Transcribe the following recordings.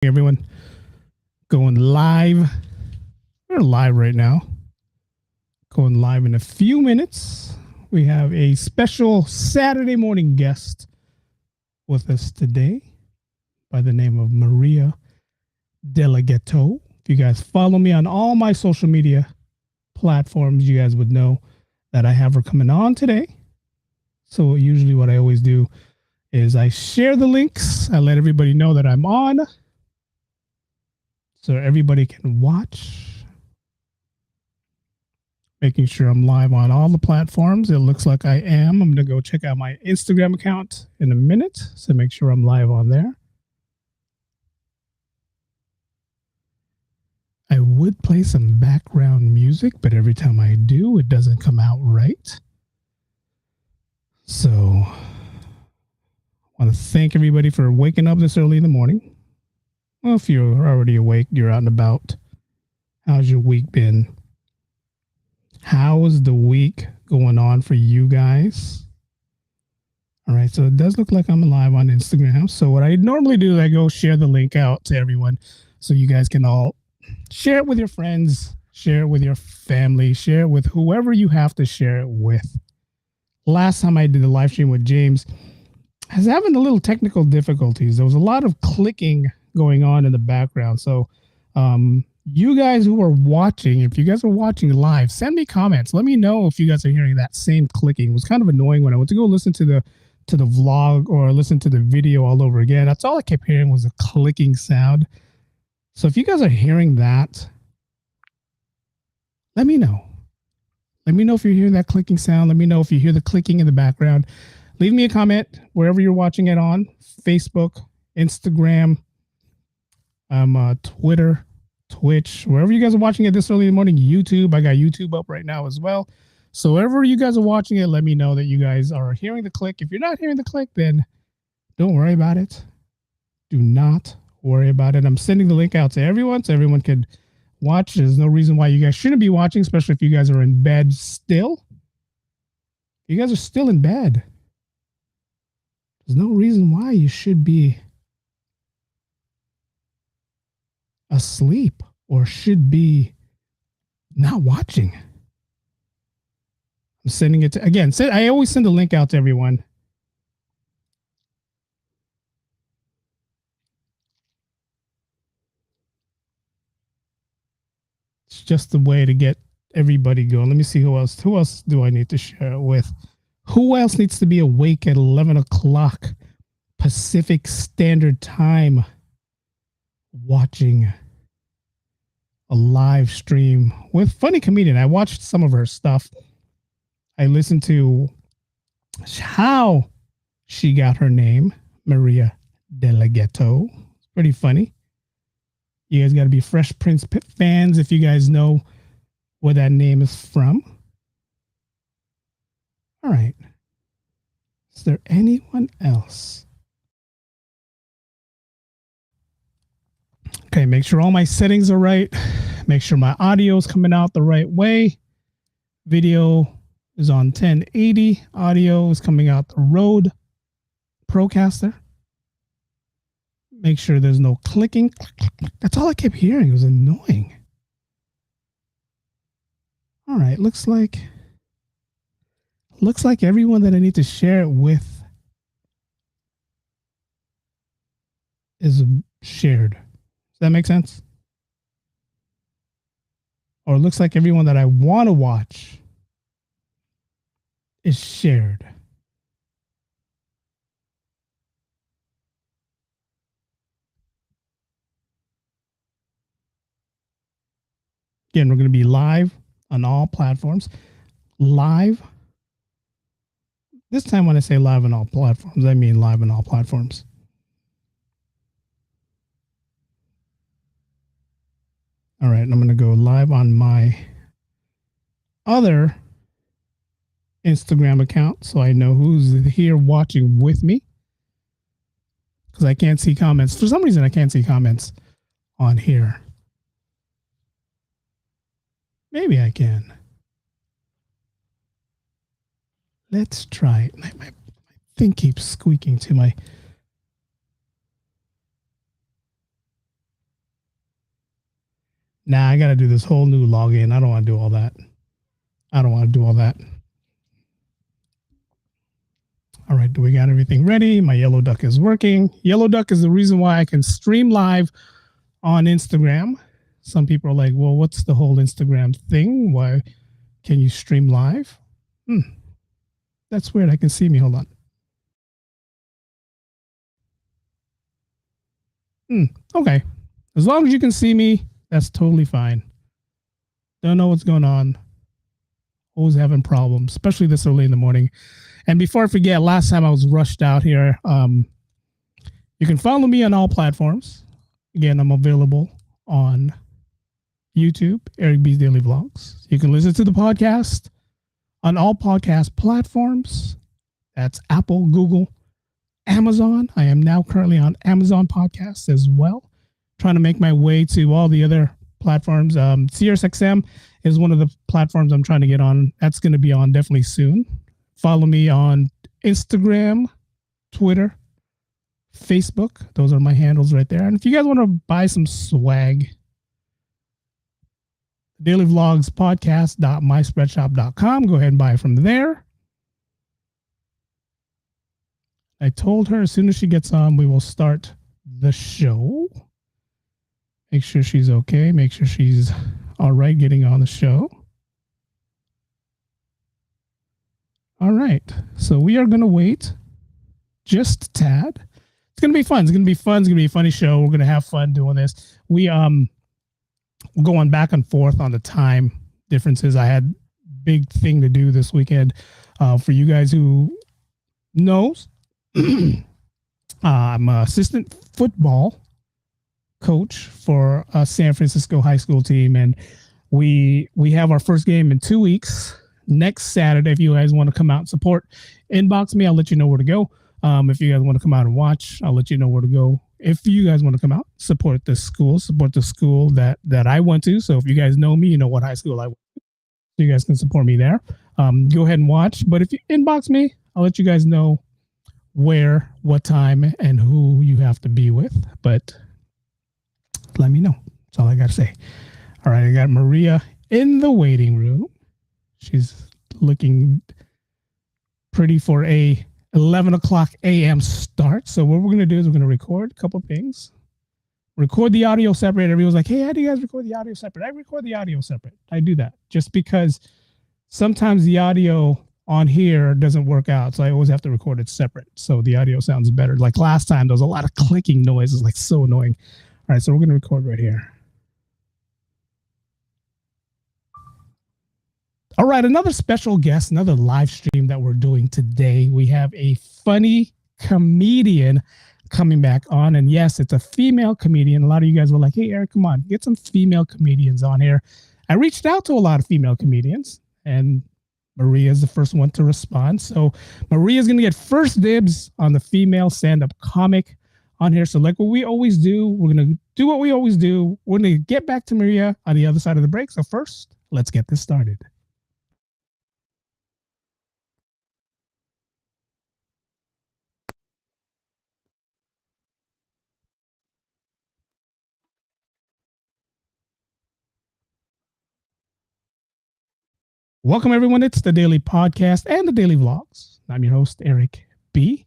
Everyone, going live. We're live right now. Going live in a few minutes. We have a special Saturday morning guest with us today by the name of Maria De La Ghetto. If you guys follow me on all my social media platforms, you guys would know that I have her coming on today. So usually what I always do is I share the links. I let everybody know that I'm on, so everybody can watch. Making sure I'm live on all the platforms. It looks like I am. I'm going to go check out my Instagram account in a minute, so make sure I'm live on there. I would play some background music, but every time I do, it doesn't come out right. So I want to thank everybody for waking up this early in the morning. Well, if you're already awake, you're out and about. How's your week been? How is the week going on for you guys? All right, so it does look like I'm live on Instagram. So what I normally do is I go share the link out to everyone so you guys can all share it with your friends, share it with your family, share it with whoever you have to share it with. Last time I did the live stream with James, I was having a little technical difficulties. There was a lot of clicking going on in the background. So you guys who are watching, if you guys are watching live, send me comments. Let me know if you guys are hearing that same clicking. It was kind of annoying when I went to go listen to the vlog or listen to the video all over again. That's all I kept hearing was a clicking sound. So if you guys are hearing that, let me know. Let me know if you're hearing that clicking sound. Let me know if you hear the clicking in the background. Leave me a comment wherever you're watching it on: Facebook, Instagram, Twitter, Twitch, wherever you guys are watching it this early in the morning. YouTube, I got YouTube up right now as well. So wherever you guys are watching it, let me know that you guys are hearing the click. If you're not hearing the click, then don't worry about it. Do not worry about it. I'm sending the link out to everyone so everyone can watch. There's no reason why you guys shouldn't be watching, especially if you guys are in bed still. You guys are still in bed. There's no reason why you should be asleep or should be not watching. I'm sending it to, again, I always send a link out to everyone. It's just the way to get everybody going. Let me see who else do I need to share it with? Who else needs to be awake at 11 o'clock Pacific Standard Time watching a live stream with funny comedian? I watched some of her stuff. I listened to how she got her name, Maria De La Ghetto. It's pretty funny. You guys got to be Fresh Prince fans if you guys know where that name is from. All right. Is there anyone else? Okay, make sure all my settings are right. Make sure my audio is coming out the right way. Video is on 1080. Audio is coming out the Rode Procaster. Make sure there's no clicking. That's all I kept hearing. It was annoying. All right, looks like everyone that I need to share it with is shared. Does that make sense? Or it looks like everyone that I want to watch is shared. Again, we're going to be live on all platforms. Live. This time when I say live on all platforms, I mean live on all platforms. All right, I'm going to go live on my other Instagram account so I know who's here watching with me, because I can't see comments. For some reason, I can't see comments on here. Maybe I can. Let's try it. My thing keeps squeaking to my... Nah, I got to do this whole new login. I don't want to do all that. I don't want to do all that. All right, do we got everything ready? My yellow duck is working. Yellow duck is the reason why I can stream live on Instagram. Some people are like, well, what's the whole Instagram thing? Why can you stream live? That's weird. I can see me. Hold on. Okay. As long as you can see me, that's totally fine. Don't know what's going on. Always having problems, especially this early in the morning. And before I forget, last time I was rushed out here. You can follow me on all platforms. Again, I'm available on YouTube, Eric B's Daily Vlogs. You can listen to the podcast on all podcast platforms. That's Apple, Google, Amazon. I am now currently on Amazon Podcasts as well, trying to make my way to all the other platforms. SiriusXM is one of the platforms I'm trying to get on. That's going to be on definitely soon. Follow me on Instagram, Twitter, Facebook. Those are my handles right there. And if you guys want to buy some swag, Daily Vlogs podcast.myspreadshop.com. Go ahead and buy it from there. I told her as soon as she gets on, we will start the show. Make sure she's okay. Make sure she's all right getting on the show. All right. So we are going to wait just a tad. It's going to be fun. It's going to be fun. It's going to be a funny show. We're going to have fun doing this. We're going back and forth on the time differences. I had big thing to do this weekend. For you guys who knows, I'm an assistant football coach for a San Francisco high school team, and we have our first game in 2 weeks next Saturday. If you guys want to come out and support, inbox me. I'll let you know where to go. If you guys want to come out and watch, I'll let you know where to go. If you guys want to come out, support the school that I went to. So if you guys know me, you know what high school I went to. So you guys can support me there. Go ahead and watch. But if you inbox me, I'll let you guys know where, what time, and who you have to be with. But let me know. That's all I got to say. All right, I got Maria in the waiting room. She's looking pretty for a 11 o'clock a.m. start. So what we're going to do is we're going to record a couple things. Record the audio separate. Everyone's like, hey, how do you guys record the audio separate? I record the audio separate. I do that just because sometimes the audio on here doesn't work out. So I always have to record it separate. So the audio sounds better. Like last time, there was a lot of clicking noises, like so annoying. All right, so we're going to record right here. All right, another special guest, another live stream that we're doing today. We have a funny comedian coming back on. And yes, it's a female comedian. A lot of you guys were like, hey, Eric, come on, get some female comedians on here. I reached out to a lot of female comedians, and Maria is the first one to respond. So Maria is going to get first dibs on the female stand-up comic on here. So like what we always do, we're going to do what we always do. We're going to get back to Maria on the other side of the break. So first, let's get this started. Welcome, everyone. It's the Daily Podcast and the Daily Vlogs. I'm your host, Eric B.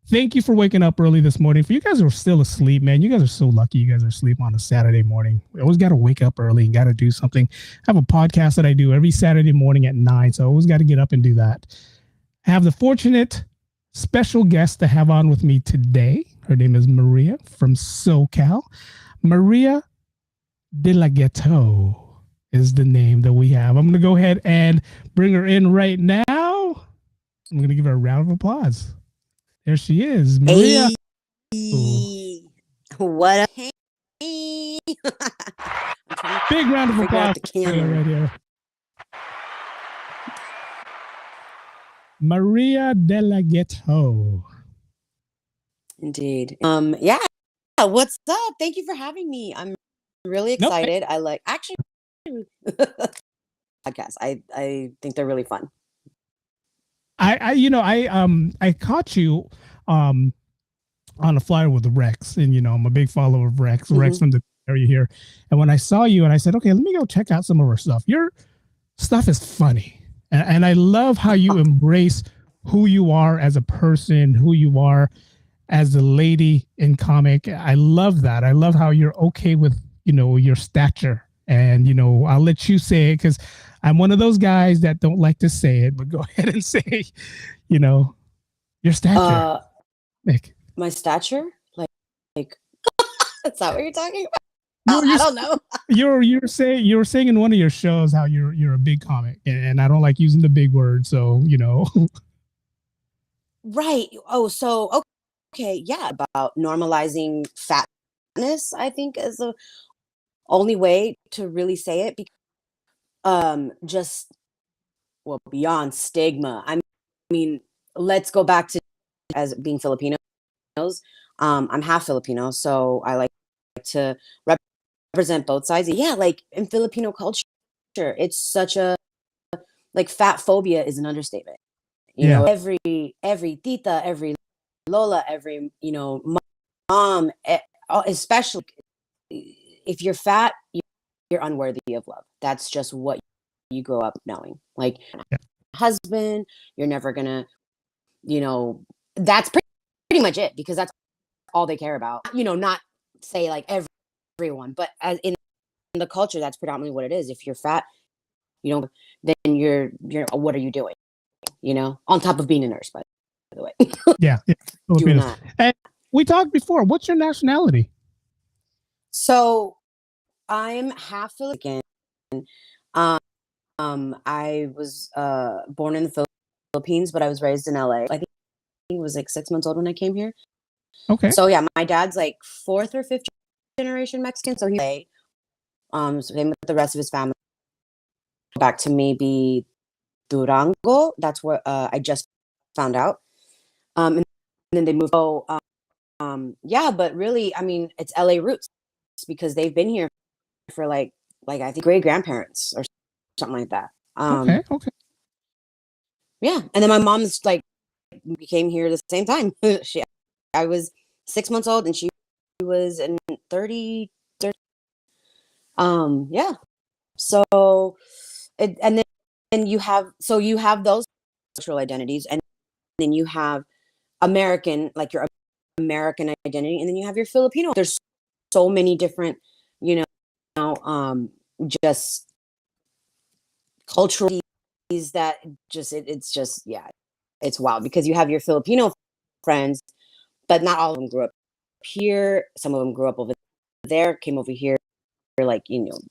Thank you for waking up early this morning. For you guys who are still asleep, man, you guys are so lucky you guys are asleep on a Saturday morning. We always got to wake up early and got to do something. I have a podcast that I do every Saturday morning at 9, so I always got to get up and do that. I have the fortunate special guest to have on with me today. Her name is Maria from SoCal. Maria De La Ghetto is the name that we have. I'm going to go ahead and bring her in right now. I'm going to give her a round of applause. There she is, Maria. Hey. What up? Hey. Big round of applause right here. Maria De La Ghetto. Indeed. Yeah. What's up? Thank you for having me. I'm really excited. I like actually podcasts. I think they're really fun. I caught you on a flyer with Rex, and I'm a big follower of Rex. Rex Mhm. from the area here. And when I saw you, and I said, okay, let me go check out some of her stuff. Your stuff is funny, and I love how you embrace who you are as a person, who you are as a lady in comic. I love that. I love how you're okay with your stature, and I'll let you say it because I'm one of those guys that don't like to say it, but go ahead and say, you know, your stature, Uh, Nick. my stature? Like, is that what you're talking You're about? I you're don't know. you're saying in one of your shows how you're a big comic, and I don't like using the big word, so Right. Oh, so okay, yeah, about normalizing fatness, I think is the only way to really say it. Just well, beyond stigma. I mean, let's go back to as being Filipinos. I'm half Filipino, so I like to represent both sides. Yeah, like in Filipino culture, it's such a like fat phobia is an understatement. yeah, Every tita, every lola, every mom, especially if you're fat, you're unworthy of love. That's just what you grow up knowing. Like yeah, husband, you're never gonna, you know, that's pretty much it because that's all they care about. Not say like everyone, but as in the culture, that's predominantly what it is. If you're fat, then you're what are you doing? On top of being a nurse, by the way, yeah. doing Filipinos. that. And we talked before. What's your nationality? So I'm half Filipino. Um, I was born in the Philippines, but I was raised in LA. I think I was like 6 months old when I came here. Okay, So yeah, my dad's like fourth or fifth generation Mexican. So same with the rest of his family. Back to maybe Durango. That's where I just found out. And then they moved. So yeah, but really, I mean, it's LA roots because they've been here for like I think great grandparents or something like that. okay, okay. Yeah, and then my mom's like became here the same time. I was 6 months old and she was in 30. Yeah. So and then you have those cultural identities, and then you have American, like your American identity, and then you have your Filipino. There's so many different, you just cultural that it's just yeah, it's wild because you have your Filipino friends, but not all of them grew up here. Some of them grew up over there, came over here like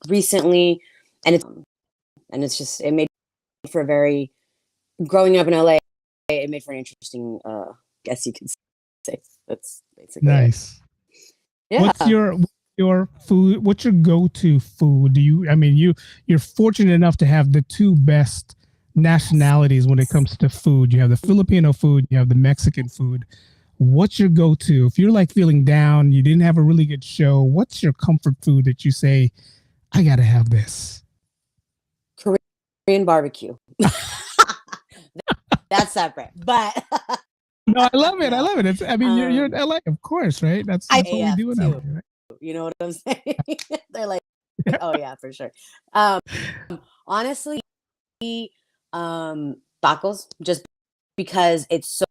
recently, and it's just it made for a very growing up in LA. It made for an interesting, guess you could say. That's basically it. Nice. What's Yeah. your food? What's your go-to food? I mean, you're fortunate enough to have the two best nationalities when it comes to food. You have the Filipino food, you have the Mexican food. What's your go-to? If you're like feeling down, you didn't have a really good show, what's your comfort food that you say, I gotta have this? Korean barbecue. That's separate, but No, I love it. I no. love it. I mean, you're in LA, of course, right? That's I what we AF do in LA, too. right? You know what I'm saying? They're like, oh yeah, for sure. Um, honestly, tacos, just because it's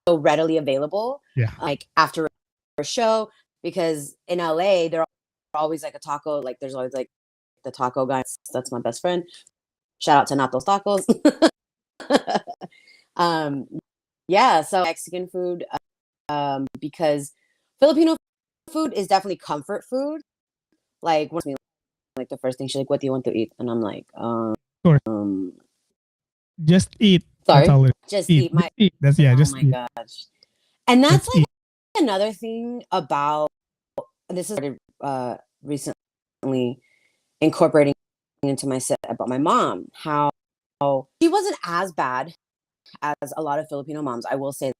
so readily available. Yeah. Like after a show, because in LA, they're always like a taco. Like there's always like the taco guy. That's my best friend. Shout out to Natos Tacos. um, yeah, so Mexican food, because Filipino food is definitely comfort food. Like when like the first thing she's like, "What do you want to eat?" And I'm like, Of course. Just eat. That's sorry, all it is. just Eat. eat my. Eat. That's yeah, Oh just my eat. gosh, and that's Just like eat. another thing about this is recently incorporating into my set about my mom. How she wasn't as bad as a lot of Filipino moms. I will say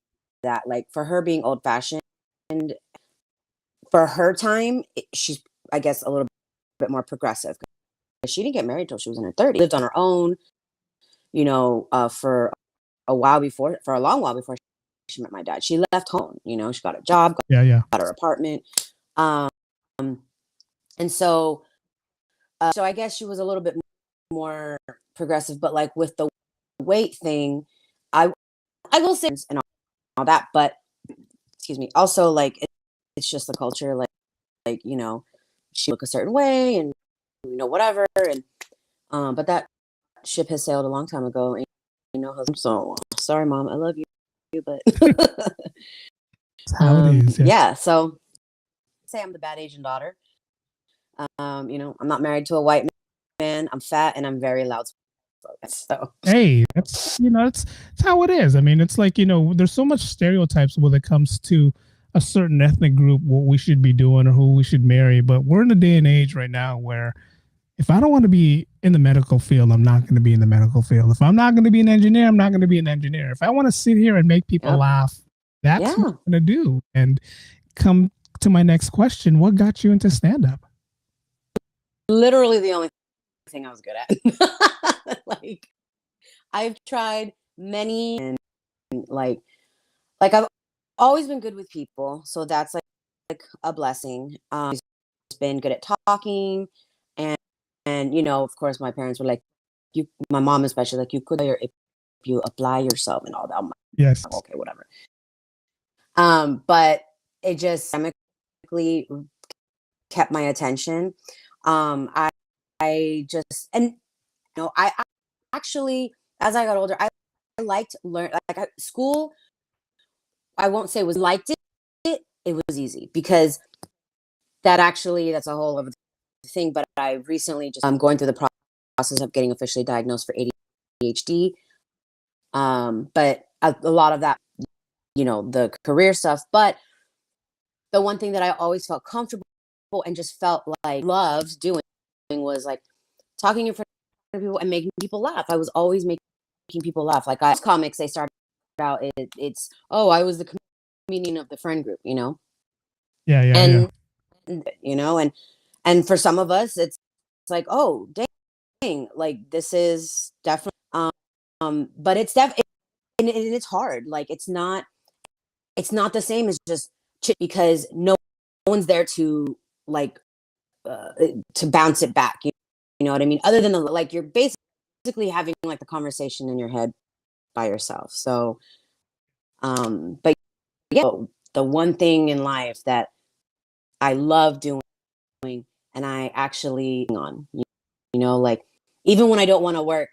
that, like for her being old fashioned for her time, she's I guess a little bit more progressive. She didn't get married till she was in her 30s. Lived on her own, for a long while before she met my dad. She left home, she got a job, Yeah, yeah. got her apartment. Um, and so I guess she was a little bit more progressive, but like with the weight thing, I I will say and all that, but excuse me, also like it's just the culture, like she look a certain way and whatever, and but that ship has sailed a long time ago, and I'm so sorry, mom, I love you, but That's how it is. Yeah. yeah, so say I'm the bad Asian daughter. I'm not married to a white man. I'm fat and I'm very loud spoken. So Hey, that's how it is. I mean, it's like, there's so much stereotypes when it comes to a certain ethnic group, what we should be doing or who we should marry. But we're in a day and age right now where if I don't want to be in the medical field, I'm not going to be in the medical field. If I'm not going to be an engineer, I'm not going to be an engineer. If I want to sit here and make people yep. laugh, that's what Yeah. I'm going to do. And come to my next question, what got you into stand up? Literally the only thing I was good at. Like I've tried many and like I've always been good with people. So that's like a blessing. It's been good at talking and of course my parents were like, my mom especially, like you could if you apply yourself and all that. I'm Yes. like, okay, whatever. But it just chemically kept my attention. I just and I actually as I got older, I liked learn like school. I won't say was liked it. It was easy because that's a whole other thing. But I recently just I'm going through the process of getting officially diagnosed for ADHD. But a lot of that, the career stuff. But the one thing that I always felt comfortable and just felt like loved doing was like talking in front of people and making people laugh. I was always making people laugh. Like comics, they started out it's I was the comedian of the friend group, Yeah, yeah, yeah. and and for some of us, it's like, oh dang, like this is definitely but it's definitely and it's hard. Like it's not the same as just because no one's there to like to bounce it back. You know what I mean? Other than like you're basically having like the conversation in your head by yourself. So, but yeah, the one thing in life that I love doing and I actually on, like even when I don't want to work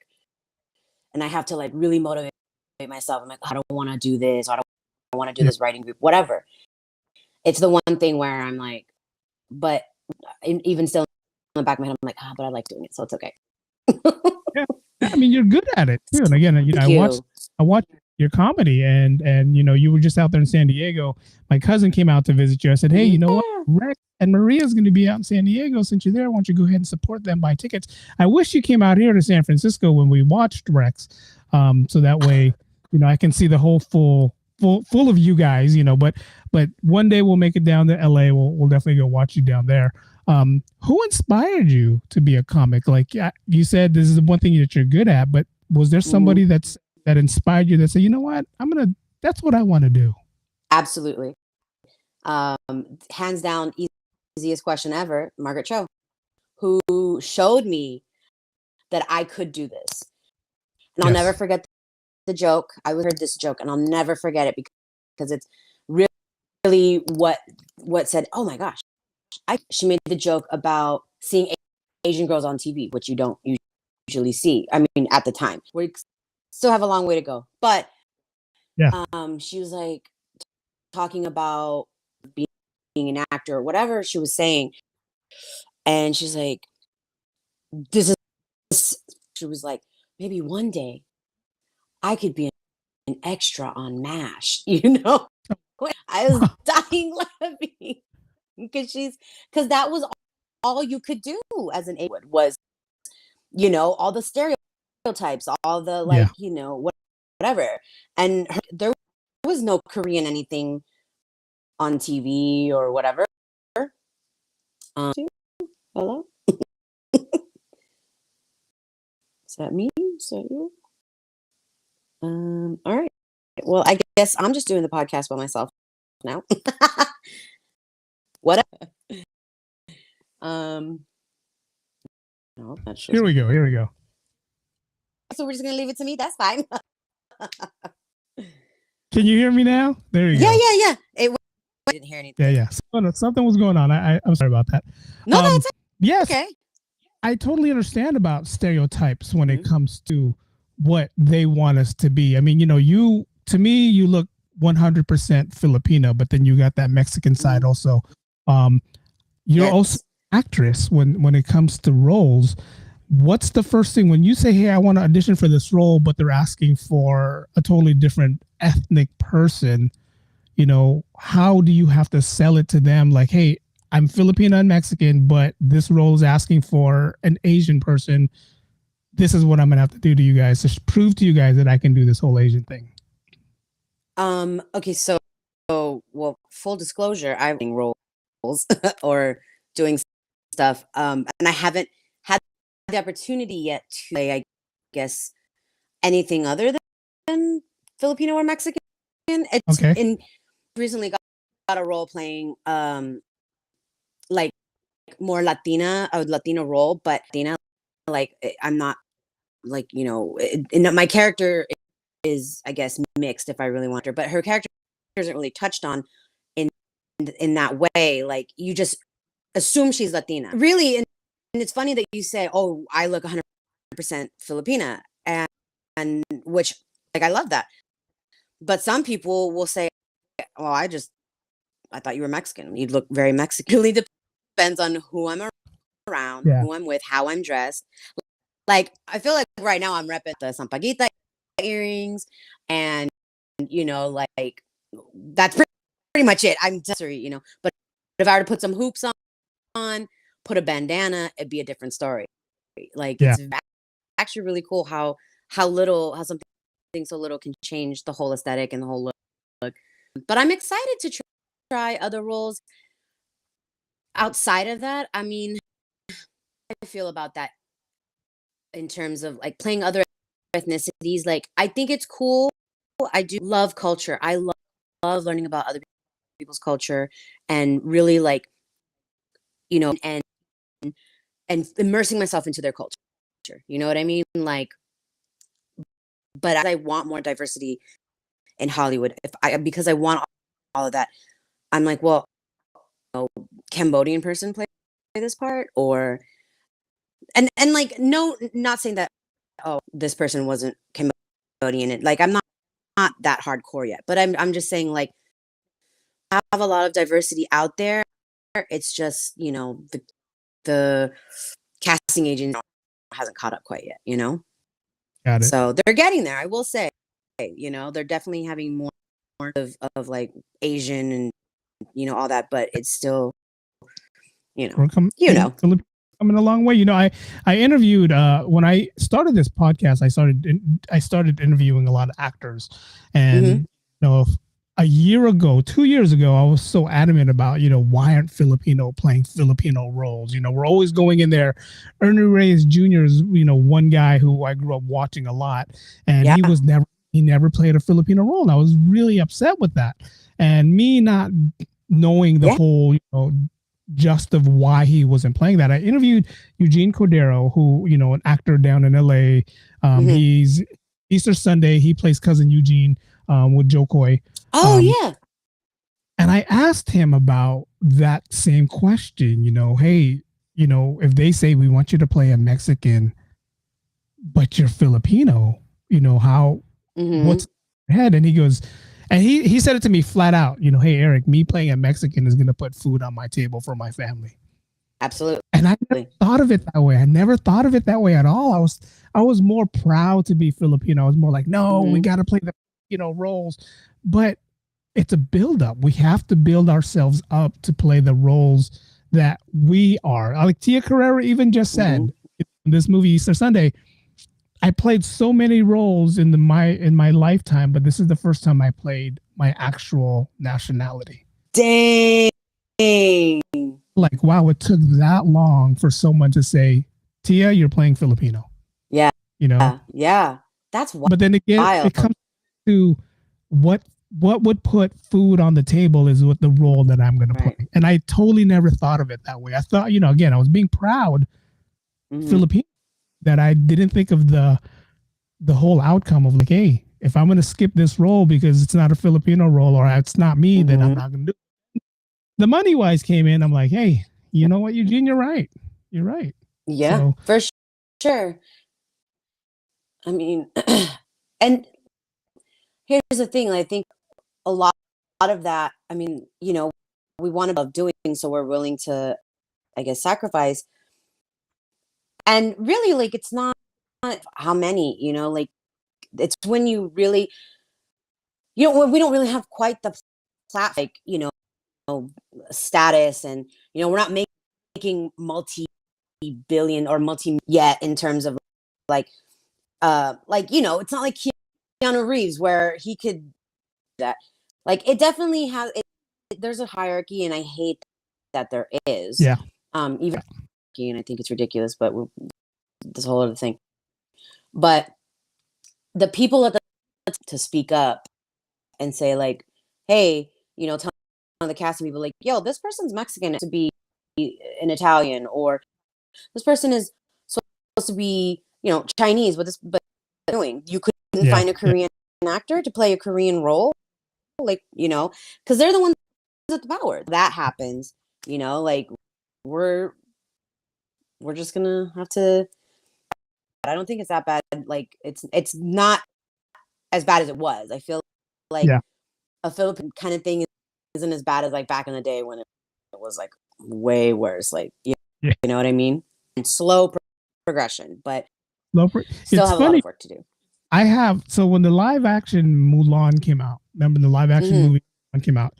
and I have to like really motivate myself, I'm like, I don't want to do this. I don't want to do Yeah. this writing group, whatever. It's the one thing where I'm like, but even still in the back of my head, I'm like, but I like doing it, so it's okay. Yeah. I mean, you're good at it too. And again, Thank I watched your comedy, and you were just out there in San Diego. My cousin came out to visit you. I said, hey, you know what? Yeah. Rex and Maria's going to be out in San Diego. Since you're there, why don't you go ahead and support them, buy tickets? I wish you came out here to San Francisco when we watched Rex, so that way, I can see the whole full of you guys. But one day we'll make it down to LA. We'll definitely go watch you down there. Who inspired you to be a comic? Like you said, this is the one thing that you're good at, but was there somebody that inspired you that said, you know what, that's what I want to do? Absolutely. Hands down, easiest question ever, Margaret Cho, who showed me that I could do this. And I'll never Yes. forget the joke. I heard this joke and I'll never forget it because it's really what said, oh my gosh. She made the joke about seeing Asian girls on TV, which you don't usually see. I mean, at the time, we still have a long way to go. But Yeah. she was like talking about being an actor or whatever she was saying, and she's like, "This is." She was like, "Maybe one day I could be an extra on MASH." I was dying laughing because that was all you could do as an A was all the stereotypes, all the Yeah. like, whatever. And there was no Korean anything on TV or whatever. Um, hello, is that me? Is that you? All right. Well, I guess I'm just doing the podcast by myself now. What? Um, no, that shows Here we me. go. Here we go. So we're just gonna leave it to me. That's fine. Can you hear me now? There you Yeah, go. yeah, yeah. I didn't hear anything. Yeah. Something was going on. I'm sorry about that. No, that's Yes, okay. I totally understand about stereotypes when it Mhm. comes to what they want us to be. I mean, to me, you look 100% Filipino, but then you got that Mexican side Mhm. also. Um, you're also Yes. an actress when it comes to roles. What's the first thing when you say, "Hey, I want to audition for this role," but they're asking for a totally different ethnic person? How do you have to sell it to them? Like, hey, I'm Filipino and Mexican, but this role is asking for an Asian person. This is what I'm gonna have to do to you guys to prove to you guys that I can do this whole Asian thing. Okay, well, full disclosure, I'm doing roles or doing stuff. And I haven't had the opportunity yet to play, I guess, anything other than Filipino or Mexican. It's Okay. in recently got a role playing like more Latina, a Latino role, but Latina, like I'm not like, my character is, I guess, mixed if I really want her, but her character isn't really touched on in in that way. Like you just assume she's Latina. Really, and it's funny that you say, "Oh, I look 100% Filipina," and which like I love that. But some people will say, "Oh, I thought you were Mexican. You look very Mexican." It really depends on who I'm around, Yeah. who I'm with, how I'm dressed. Like I feel like right now I'm repping the Sampaguita earrings, and like that's pretty much it. I'm sorry, but if I were to put some hoops on, put a bandana, it'd be a different story. Like Yeah. it's actually really cool how something so little can change the whole aesthetic and the whole look. But I'm excited to try other roles outside of that. I mean, I feel about that in terms of like playing other ethnicities. Like I think it's cool. I do love culture. I love learning about other people's culture and really like, and immersing myself into their culture. You know what I mean? Like, but I want more diversity in Hollywood. If I because I want all of that, I'm like, well, Cambodian person play this part, or and like no, not saying that this person wasn't Cambodian. Like I'm not that hardcore yet, but I'm just saying like I have a lot of diversity out there. It's just the casting agent hasn't caught up quite yet. Got it. So they're getting there. I will say, they're definitely having more of like Asian and all that, but it's still, you know, We're coming. you know. Coming a long way. I interviewed when I started this podcast. I started interviewing a lot of actors, Hmm. and a year ago, 2 years ago, I was so adamant about why aren't Filipino playing Filipino roles? We're always going in there. Ernie Reyes Jr. is one guy who I grew up watching a lot, and Yeah. he never played a Filipino role, and I was really upset with that. And me not knowing the Yeah. whole just of why he wasn't playing that. I interviewed Eugene Cordero, who an actor down in LA. Hmm. He's Easter Sunday. He plays cousin Eugene with Joe Coy. Oh Um, yeah. and I asked him about that same question. Hey, if they say we want you to play a Mexican, but you're Filipino, how Hmm. what's head? And he goes, and he said it to me flat out. Hey Eric, me playing a Mexican is going to put food on my table for my family. Absolutely. And I never thought of it that way. I never thought of it that way at all. I was more proud to be Filipino. I was more like, no, we Hmm. got to play the roles, but it's a build up. We have to build ourselves up to play the roles that we are. Like Tia Carrera even just Hmm. said in this movie Easter Sunday, I played so many roles in my lifetime, but this is the first time I played my actual nationality. Dang. Like, wow, it took that long for someone to say, Tia, you're playing Filipino, Yeah. you know? Yeah. That's But then again, it wild. comes to what would put food on the table is what the role that I'm going to play. Right. And I totally never thought of it that way. I thought, again, I was being proud Mm-hmm. Filipino that I didn't think of the whole outcome of like, hey, if I'm going to skip this role because it's not a Filipino role or it's not me, then I'm Mm-hmm. not going to do it. The money wise came in. I'm like, hey, you know what, Eugene, you're right. You're right. Yeah, So for sure. I mean, and here's the thing. I think a lot of that. I mean, we want to doing, so we're willing to, I guess, sacrifice. And really, like, it's not how many. Like, it's when you really, when we don't really have quite the like, status, and we're not making multi-billion or multi yet in terms of like it's not like Keanu Reeves where he could that like it definitely has there's a hierarchy, and I hate that there is yeah, even and I think it's ridiculous, but this whole other thing. But the people at the to speak up and say like, hey, tell the casting people like, yo, this person's Mexican to be an Italian, or this person is supposed to be, Chinese, but doing you couldn't yeah, find a yeah. Korean actor to play a Korean role, like, because they're the ones with the power. That happens, like we're we're just gonna have to. I don't think it's that bad. Like it's not as bad as it was. I feel like Yeah. a Philippine kind of thing isn't as bad as like back in the day when it was like way worse. Like Yeah. you know what I mean? And slow progression, but still It's have a lot funny. of work to do. So when the live action Mulan came out, remember the live action Mm-hmm. movie came out,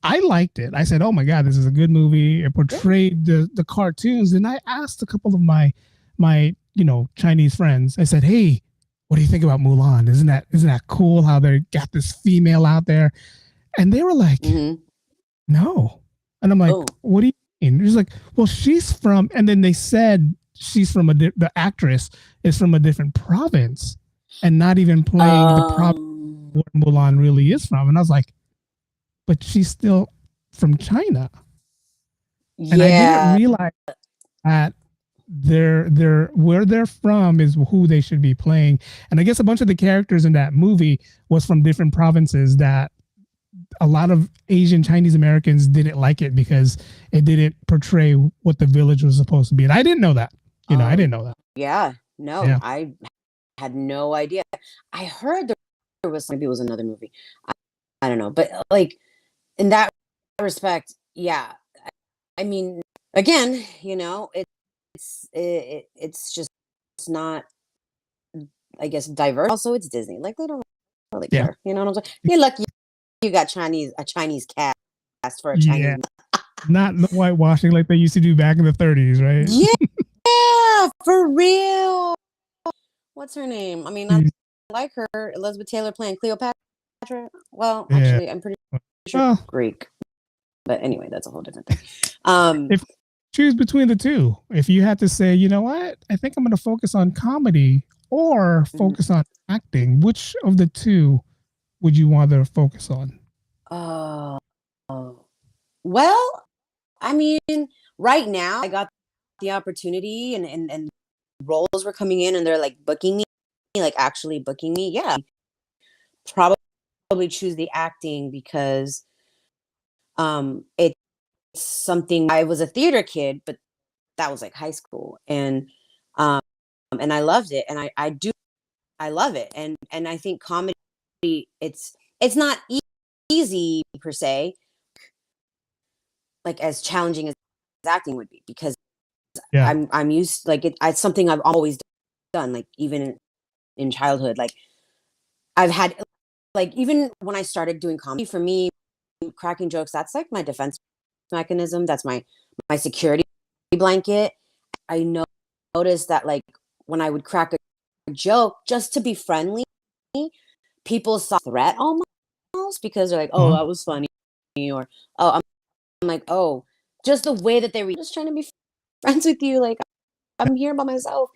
I liked it. I said, "Oh my god, this is a good movie." It Yeah. portrayed the cartoons, and I asked a couple of my Chinese friends. I said, "Hey, what do you think about Mulan? Isn't that cool how they got this female out there?" And they were like, Mm-hmm. "No," and I'm like, Oh. "What do you mean?" He's like, "Well, she's from," and then they said she's from the actress is from a different province, and not even playing the province where Mulan really is from. And I was like, but she's still from China. And I didn't Yeah. realize that they're where they're from is who they should be playing. And I guess a bunch of the characters in that movie was from different provinces that a lot of Asian Chinese Americans didn't like it because it didn't portray what the village was supposed to be. And I didn't know that. I Oh, didn't know that. yeah. No, Yeah. I had no idea. I heard there was maybe it was another movie. I don't know, but like in that respect, yeah. I mean, again, it's just it's not, I guess, diverse. Also, it's Disney. Like they don't really Yeah. care. You know what I'm saying? You're lucky you got a Chinese cast for a Chinese. Yeah. Not no whitewashing like they used to do back in the 30s, right? Yeah, for real. What's her name? I mean, I like her, Elizabeth Taylor playing Cleopatra. Well, Yeah. actually, I'm pretty sure Well, Greek. But anyway, that's a whole different thing. if choose between the two, if you had to say, you know what, I think I'm going to focus on comedy or Mhm. focus on acting, which of the two would you want to focus on? Oh, well, I mean, right now I got the opportunity, and roles were coming in, and they're like booking me, like actually booking me. Yeah, probably choose the acting because it's something. I was a theater kid, but that was like high school, um and I loved it, and I love it, and I think comedy, it's not easy per se, like as challenging as acting would be, because Yeah. I'm used, like it's something I've always done, like even in childhood, like I've had, like even when I started doing comedy, for me, cracking jokes, that's like my defense mechanism, that's my security blanket. I noticed that, like, when I would crack a joke just to be friendly, people saw threat almost, because they're like, "Oh, Uh-huh. that was funny," or "Oh," I'm like, "Oh," just the way that they were just trying to be friends with you. Like, I'm here by myself,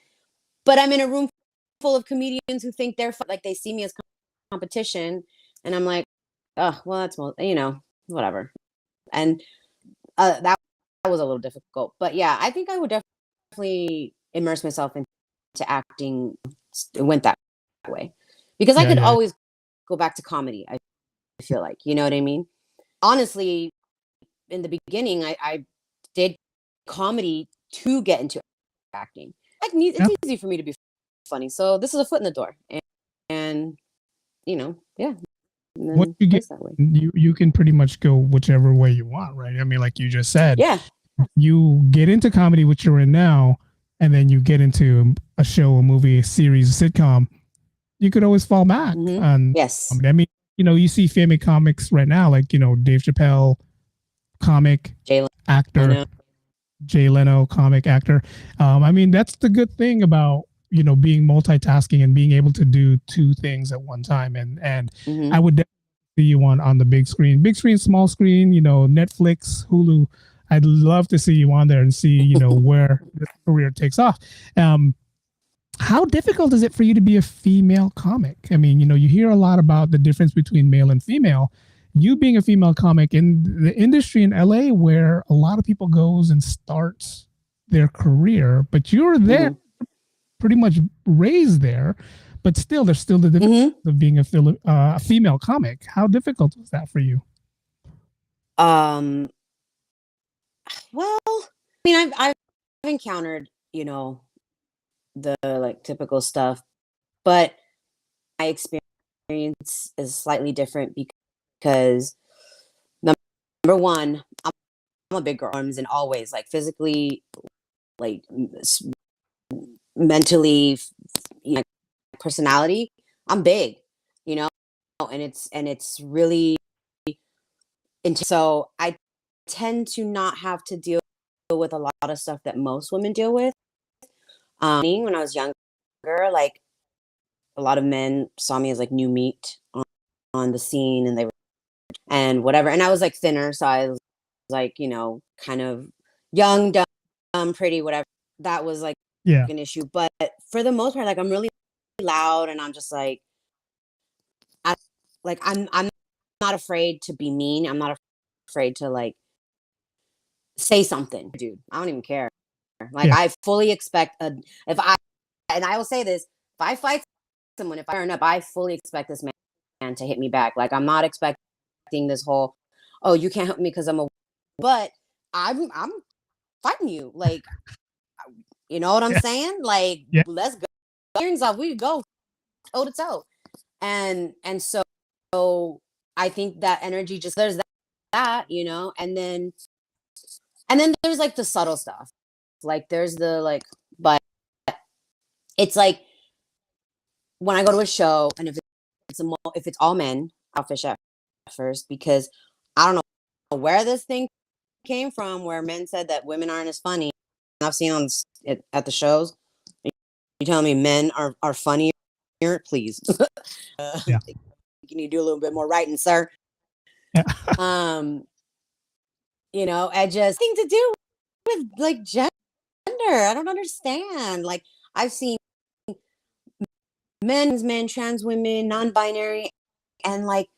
but I'm in a room full of comedians who think they're like they see me as competition, And I'm like, oh, well, that's, whatever. And that was a little difficult. But yeah, I think I would definitely immerse myself into acting. It went that way because I Yeah, could yeah, always go back to comedy. I feel like, you know what I mean? Honestly, in the beginning, I did comedy to get into acting. yeah. It's easy for me to be funny. So this is a foot in the door. And yeah. And Once then you get, place that way. you can pretty much go whichever way you want, right? I mean, like you just said, Yeah. you get into comedy, which you're in now, and then you get into a show, a movie, a series, a sitcom. You could always fall back on Yes. comedy. I mean, you see famous comics right now, like Dave Chappelle, comic Jay actor, Leno. Jay Leno, comic actor. I mean, that's the good thing about being multitasking and being able to do two things at one time. And I would definitely see you on the big screen, small screen. Netflix, Hulu. I'd love to see you on there and see where this career takes off. How difficult is it for you to be a female comic? I mean, you hear a lot about the difference between male and female. You being a female comic in the industry in LA where a lot of people goes and starts their career, but you're there pretty much raised there, but still there's still the difference of being a female comic. How difficult was that for you? Well, I mean, I've encountered, the like typical stuff, but my experience is slightly different because number one, I'm a big girl and always like physically, like mentally, personality. I'm big, you know, and it's really intense. So I tend to not have to deal with a lot of stuff that most women deal with. When I was younger, like a lot of men saw me as like new meat on the scene, and they were and whatever. And I was like thinner, so I was like, kind of young, dumb, pretty, whatever. That was like Yeah. an issue. But for the most part, like I'm really loud, and I'm just like, I like I'm not afraid to be mean. I'm not afraid to like say something, dude. I don't even care. Like Yeah. I fully expect if I and I will say this, if I fight someone, if I turn up, I fully expect this man to hit me back. Like I'm not expecting this whole, oh, you can't help me because I'm a, but I'm fighting you. Like, you know what I'm Yeah. saying? Like, Yeah. let's go. Earrings off, we go toe to toe. And so I think that energy just there's that, and then there's like the subtle stuff. Like there's the like, but it's like when I go to a show and if it's all men, I'll fish at first because I don't know where this thing came from where men said that women aren't as funny. I've seen at the shows. You telling me men are funnier? Please. Yeah. You need to do a little bit more writing, sir. Yeah. Um, I just thing to do with like gender. I don't understand. Like I've seen men, trans women, non-binary, and like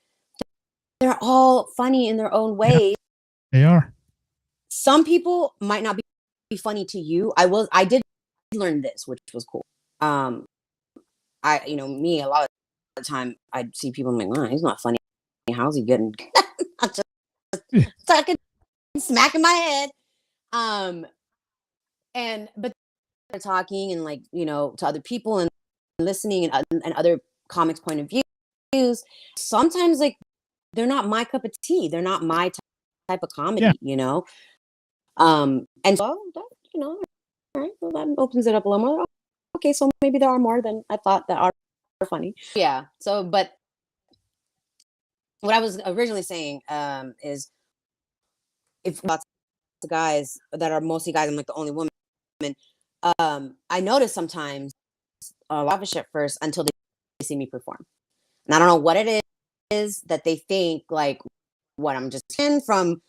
they're all funny in their own Yeah. way. They are. Some people might not be funny to you. I did learn this, which was cool. Me a lot of the time I'd see people and I'm like, he's not funny. How's he getting? I'm just Yeah. talking, smacking my head. But they're talking and like to other people and listening and other comics' point of views. Sometimes like they're not my cup of tea. They're not my type of Yeah. comedy. And so that, all right, well that opens it up a little more. Okay, so maybe there are more than I thought that are funny. Yeah. So, but what I was originally saying is if lots of guys that are mostly guys, I'm like the only woman. I notice sometimes a lot of shit first until they see me perform, and I don't know what it is that they think like what I'm just in from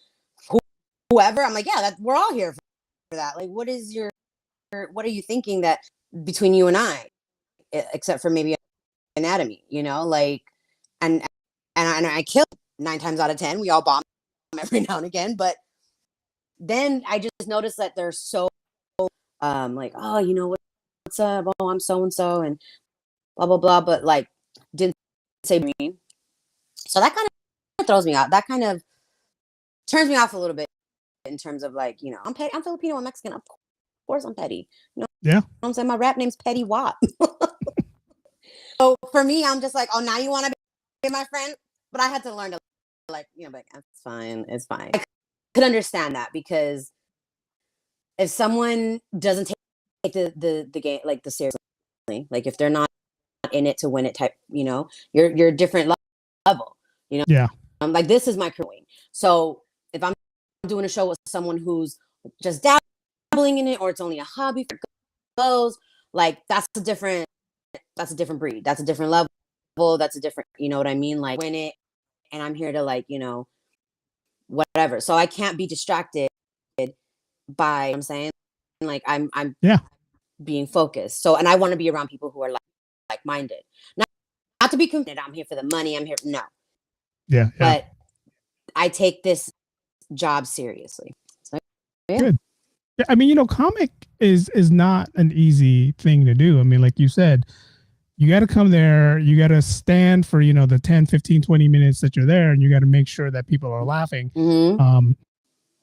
whoever. I'm like, yeah, we're all here for that. Like, what are you thinking that between you and I, except for maybe anatomy, like, and and I kill 9 times out of 10. We all bomb every now and again, but then I just noticed that they're so like, oh, what's up? Oh, I'm so and so, and blah blah blah. But like, didn't say me. So that kind of throws me out. That kind of turns me off a little bit in terms of like, I'm petty. I'm Filipino. I'm Mexican. Of course, I'm petty. Yeah. I'm saying my rap name's Petty Wap. So for me, I'm just like, oh, now you want to be my friend, but I had to learn to like, it's fine. It's fine. I could understand that because if someone doesn't take the game like the seriously, like if they're not in it to win it type, you're a different level, Yeah. like this is my career. So if I'm doing a show with someone who's just dabbling in it, or it's only a hobby for goes, like that's a different breed. That's a different level. That's a different, you know what I mean? Like win it, and I'm here to like, whatever. So I can't be distracted by, I'm saying, like I'm Yeah. being focused. So, and I want to be around people who are like minded, not to be committed. I'm here for the money. I'm here. No. Yeah. But I take this job seriously. So, yeah. Good. I mean, comic is not an easy thing to do. I mean, like you said, you got to come there, you got to stand for, the 10, 15, 20 minutes that you're there, and you got to make sure that people are laughing. Mm-hmm.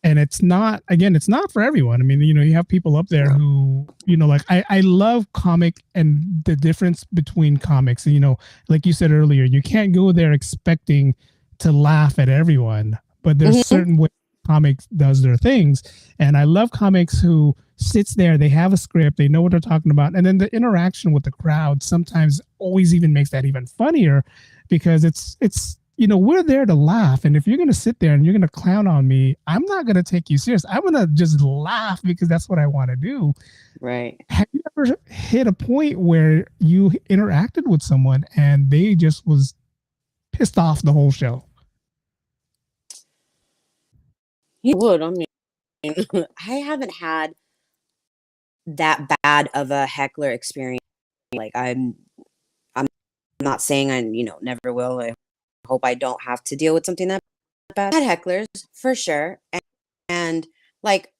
And it's not for everyone. I mean, you have people up there who, like I love comic and the difference between comics. Like you said earlier, you can't go there expecting to laugh at everyone, but there's certain ways comics does their things. And I love comics who sits there, they have a script, they know what they're talking about. And then the interaction with the crowd sometimes always even makes that even funnier because it's, we're there to laugh. And if you're going to sit there and you're going to clown on me, I'm not going to take you serious. I'm going to just laugh because that's what I want to do. Right. Have you ever hit a point where you interacted with someone and they just was pissed off the whole show? You would. I mean, I haven't had that bad of a heckler experience. Like I'm not saying I, never will. I hope I don't have to deal with something that bad. I had hecklers for sure, and like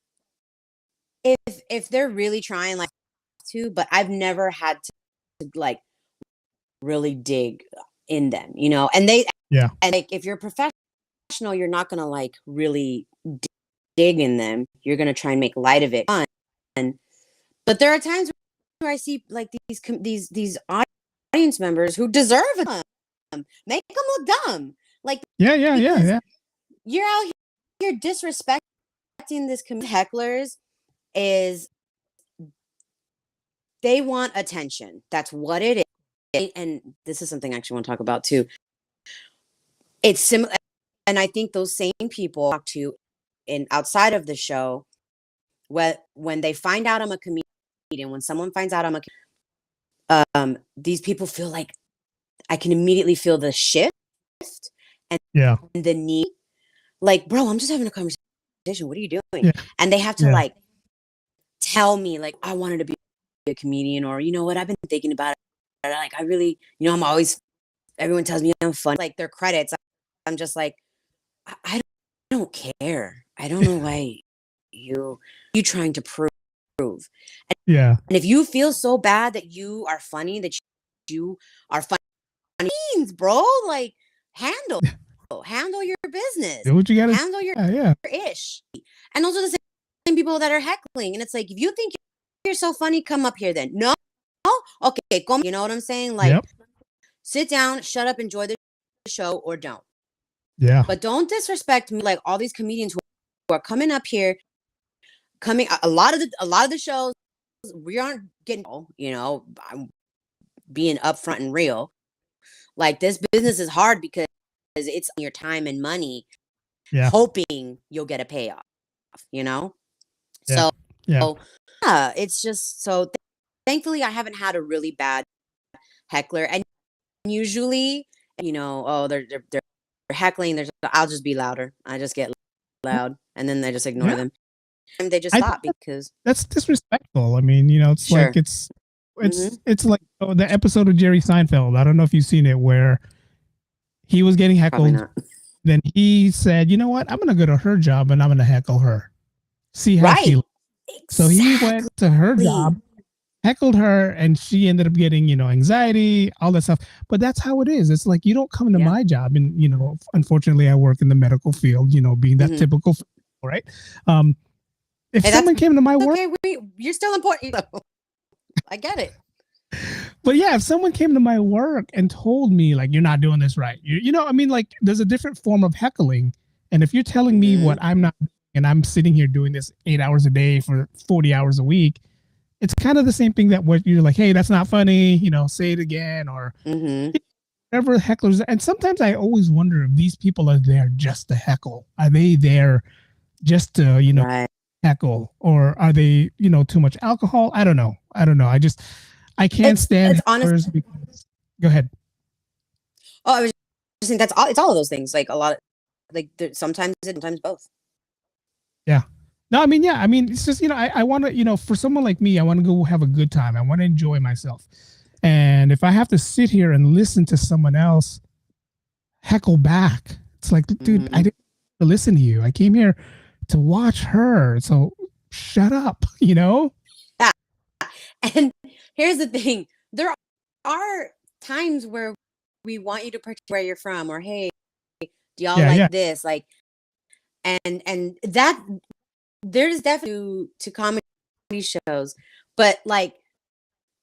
if they're really trying like to, but I've never had to like really dig in them, and and like if you're professional, you're not gonna like really dig in them. You're gonna try and make light of it fun. But there are times where I see like these audience members who deserve them, make them look dumb. Like yeah. You're out here disrespecting this hecklers. Is they want attention. That's what it is. And this is something I actually want to talk about too. It's similar, and I think those same people talk to in outside of the show. When they find out I'm a comedian, when someone finds out I'm a these people feel like I can immediately feel the shift and the need. Like, bro, I'm just having a conversation. What are you doing? Yeah. And they have to like tell me like I wanted to be a comedian, or what, I've been thinking about it. Like I really, I'm always, everyone tells me I'm funny. Like their credits, I'm just like, I don't care. I don't know why you trying to prove. And if you feel so bad that you are funny, that you are funny, means, bro, like handle your business. Do what you gotta handle your ish. And those are the same people that are heckling. And it's like, if you think you're so funny, come up here then. No? Okay, come. You know what I'm saying? Like, sit down, shut up, enjoy the show, or don't. Yeah. But don't disrespect me like all these comedians who are coming up here, a lot of the shows, we aren't getting, I'm being upfront and real. Like this business is hard because it's your time and money, hoping you'll get a payoff, So, it's just so thankfully I haven't had a really bad heckler. And usually, they're heckling. I'll just be louder. I just get loud, and then I just ignore them. And they just stop because that's disrespectful. I mean, it's like it's like the episode of Jerry Seinfeld. I don't know if you've seen it, where He was getting Probably heckled. not. Then he said, "You know what? I'm going to go to her job and I'm going to heckle her. See how she." Right. So he went to her Exactly. job, heckled her, and she ended up getting, anxiety, all that stuff. But that's how it is. It's like you don't come to Yeah. my job, and unfortunately, I work in the medical field. Being that Mm-hmm. typical, right? Um, if Hey, that's someone came to my work, okay. You're still important. I get it. but yeah, if someone came to my work and told me like you're not doing this right, I mean, like there's a different form of heckling, and if you're telling me Mm-hmm. what I'm not, and I'm sitting here doing this 8 hours a day for 40 hours a week, it's kind of the same thing that what you're like, hey, that's not funny, say it again, or Mm-hmm. whatever hecklers. And sometimes I always wonder if these people are there just to heckle. Are they there just to, Right. heckle, or are they, too much alcohol? I don't know. I can't stand It's honest. hecklers because, go ahead. Oh, I was just saying that's all. It's all of those things. Like a lot of like sometimes it, sometimes both. Yeah. No, I mean, yeah. I mean, it's just, I want to, for someone like me, I want to go have a good time. I want to enjoy myself. And if I have to sit here and listen to someone else heckle back, it's like, dude, I Mm-hmm. didn't listen to you. I came here to watch her. So shut up, Yeah. And here's the thing: there are times where we want you to partake where you're from, or hey, do y'all Yeah, like yeah, this? Like, and that there's definitely to comedy shows, but like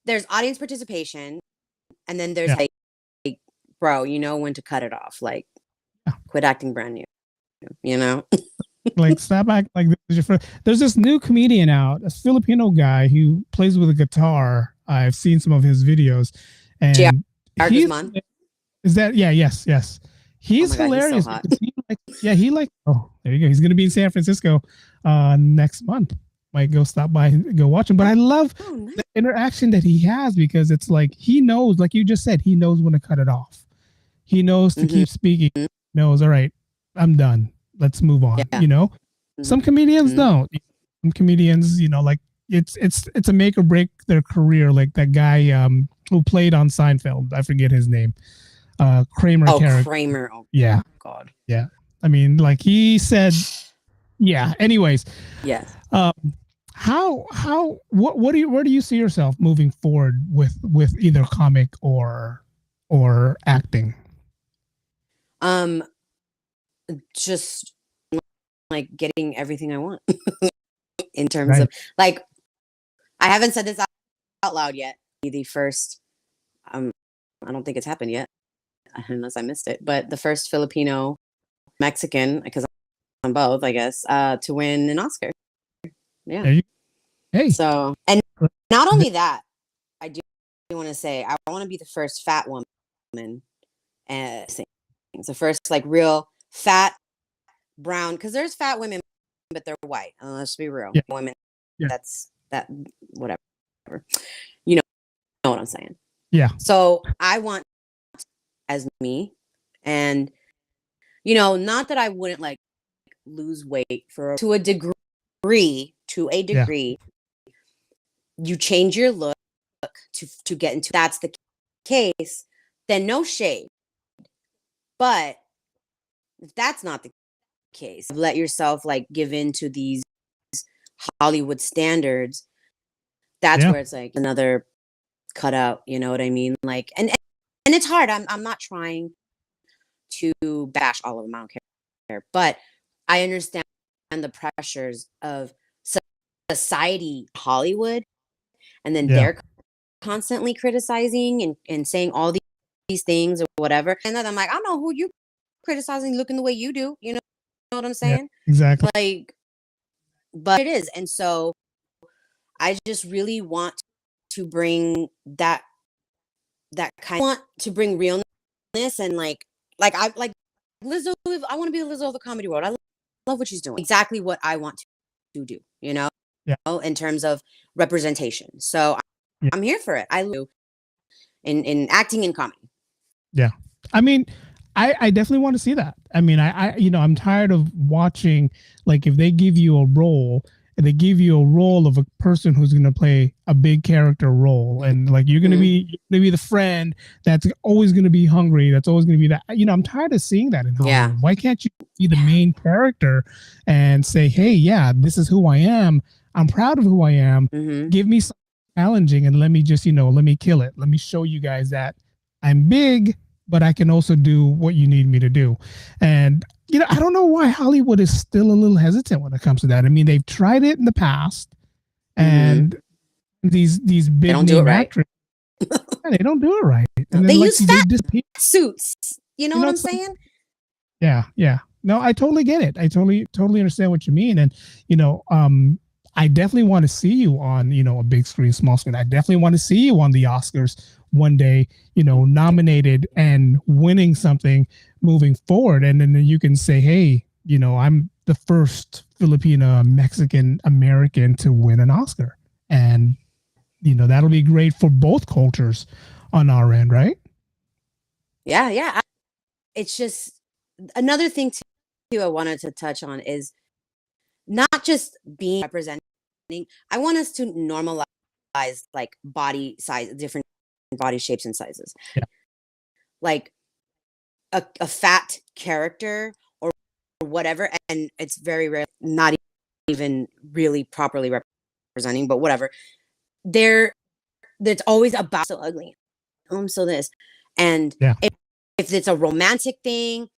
there's audience participation, and then there's yeah, like, bro, you know when to cut it off. Like, yeah. quit acting brand new. You know. Like stop acting like this is your friend. There's this new comedian out, a Filipino guy who plays with a guitar. I've seen some of his videos, and J.R. he's Guzman. is that yeah, yes. Oh He's my god, he's so hilarious hot. because he like oh there you go. He's gonna be in San Francisco next month. Might go stop by and go watch him. But I love Oh, nice. the interaction that he has because it's like he knows, like you just said, he knows when to cut it off. He knows to Mm-hmm. keep speaking. Knows, all right, I'm done. Let's move on. Yeah. Some comedians Mm-hmm. don't. Some comedians, like it's a make or break their career. Like that guy who played on Seinfeld. I forget his name. Kramer Oh, character. Kramer. Oh Yeah, god. yeah. I mean, like he said. Yeah. Anyways, Yes. um, what do you where do you see yourself moving forward with either comic or acting? Um, just like getting everything I want in terms Right. of like I haven't said this out loud yet. The first, um, I don't think it's happened yet, unless I missed it. But the first Filipino Mexican, because I'm both, I guess, to win an Oscar. Yeah. There you, hey. So, and not only that, I do want to say I want to be the first fat woman, and it's the first like real fat brown because there's fat women, but they're white. Let's be real, Yeah. women. Yeah. That's that whatever. You know what I'm saying. Yeah. So I want as me, and not that I wouldn't like lose weight for to a degree. To a Yeah. degree, you change your look to get into that's the case, then no shade. But if that's not the case, let yourself like give in to these Hollywood standards. That's Yeah. where it's like another cutout. You know what I mean? Like, and it's hard. I'm not trying to bash all of them. I don't care, but I understand the pressures of society, Hollywood, and then Yeah. they're constantly criticizing and saying all these things or whatever. And then I'm like, I don't know who you criticizing looking the way you do. You know what I'm Yeah. saying? Exactly. Like, but it is. And so I just really want to bring that kind of want to bring realness and like I like Lizzo. I want to be the Lizzo of the comedy world. I love what she's doing. Exactly what I want to do. Yeah. In terms of representation. So Yeah. I'm here for it. I love in acting and comedy. Yeah. I mean, I definitely want to see that. I mean, I'm tired of watching, like, if they give you a role, and they give you a role of a person who's going to play a big character role, and like you're going to be the friend that's always going to be hungry, that's always going to be that. I'm tired of seeing that in Hollywood. Why can't you be the main character and say, hey, yeah, this is who I am, I'm proud of who I am, give me something challenging, and let me just let me kill it, let me show you guys that I'm big, but I can also do what you need me to do. And I don't know why Hollywood is still a little hesitant when it comes to that. I mean, they've tried it in the past, and these big name actors, they don't do it right. And they use fat suits. You know what I'm saying? Yeah. No, I totally get it. I totally understand what you mean. And I definitely want to see you on a big screen, small screen. I definitely want to see you on the Oscars one day, nominated and winning something moving forward. And then you can say, hey, I'm the first Filipino Mexican American to win an Oscar. And, that'll be great for both cultures on our end, right? Yeah. It's just another thing too I wanted to touch on is not just being representing. I want us to normalize like body size, different body shapes and sizes. Yeah. Like a fat character or whatever, and it's very rare, not even really properly representing, but whatever. That's always about so ugly. So this, and if it's a romantic thing,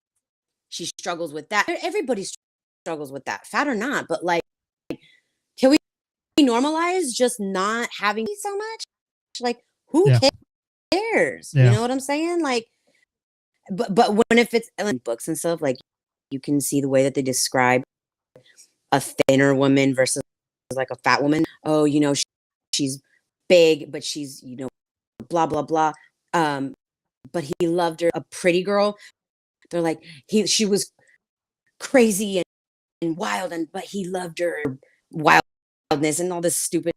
she struggles with that. Everybody struggles with that, fat or not. But like, can we normalize just not having so much? Like, who cares? You know what I'm saying? Like, but when if it's in books and stuff, like you can see the way that they describe a thinner woman versus like a fat woman. Oh, she's big, but she's blah blah blah. But he loved her. A pretty girl. They're like she was crazy and wild, but he loved her wildness and all this stupid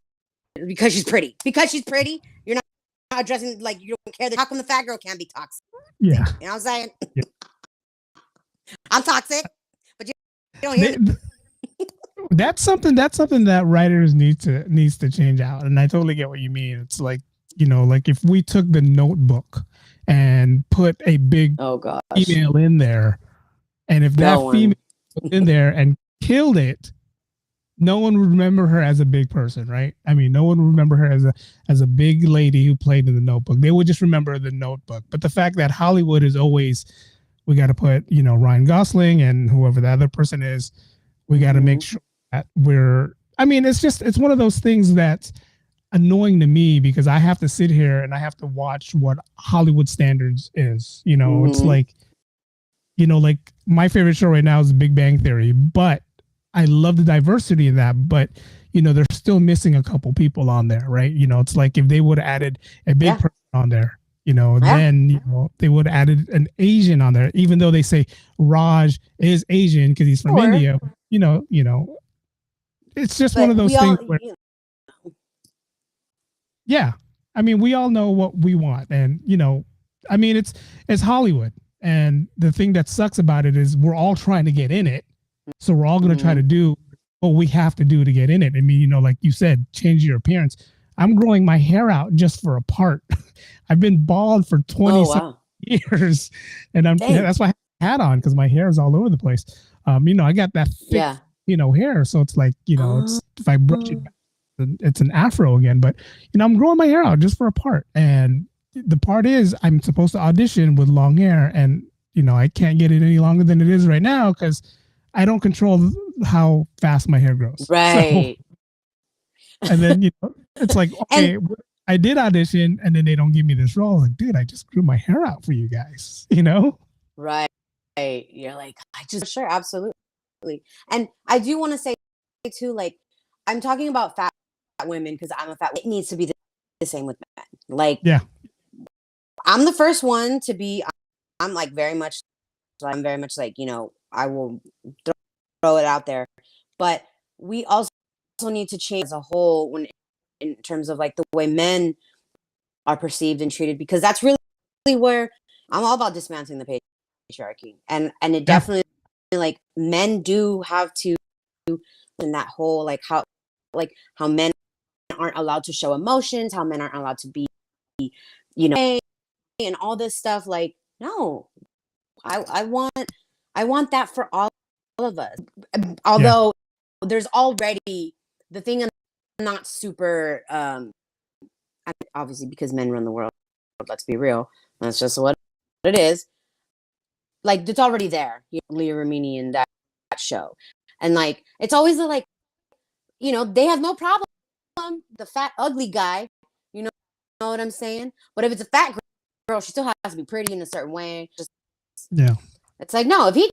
because she's pretty. Because she's pretty, you're not addressing, like, you don't care. How come the fat girl can't be toxic? Yeah, you know what I'm saying. Yeah. I'm toxic, but you don't hear me. That's something that writers needs to change out, and I totally get what you mean. It's like like if we took the Notebook and put a big female in there, and if that female was in there and killed it, no one would remember her as a big person, right? I mean, no one would remember her as a big lady who played in the Notebook. They would just remember the Notebook. But the fact that Hollywood is always, we got to put Ryan Gosling and whoever the other person is, we got to make sure that it's one of those things that's annoying to me, because I have to sit here and I have to watch what Hollywood standards is. It's like, like my favorite show right now is Big Bang Theory, but I love the diversity in that, but they're still missing a couple people on there, right? It's like if they would have added a big person on there, then they would have added an Asian on there, even though they say Raj is Asian because he's from India. It's just one of those things where, yeah, I mean, we all know what we want, and it's Hollywood, and the thing that sucks about it is we're all trying to get in it, so we're all going to try to do what we have to do to get in it. I mean, like you said, change your appearance. I'm growing my hair out just for a part. I've been bald for 20 years, and that's why I have a hat on, because my hair is all over the place. I got that thick, hair, so it's like it's, if I brush it back, it's an afro again. But I'm growing my hair out just for a part, and the part is I'm supposed to audition with long hair, and I can't get it any longer than it is right now because I don't control how fast my hair grows. Right. So, and then it's like, okay, I did audition, and then they don't give me this role. Like, dude, I just grew my hair out for you guys. Right. You're like, sure, absolutely. And I do want to say too, like, I'm talking about fat women because I'm a fat. It needs to be the same with men. Like, I'm the first one to be. I'm like very much like, I will throw it out there, but we also need to change as a whole when in terms of like the way men are perceived and treated, because that's really where I'm all about dismantling the patriarchy, and it definitely, like, men do have to, in that whole, like, how like how men aren't allowed to show emotions, how men aren't allowed to be, you know, and all this stuff. Like, no, I want that for all of us. Yeah. Although there's already the thing I'm not super obviously because men run the world, let's be real. That's just what it is. Like it's already there, Leah Remini in that show. And like it's always the like, they have no problem. The fat, ugly guy, you know what I'm saying? But if it's a fat girl, she still has to be pretty in a certain way. Just Yeah. it's like, no, if he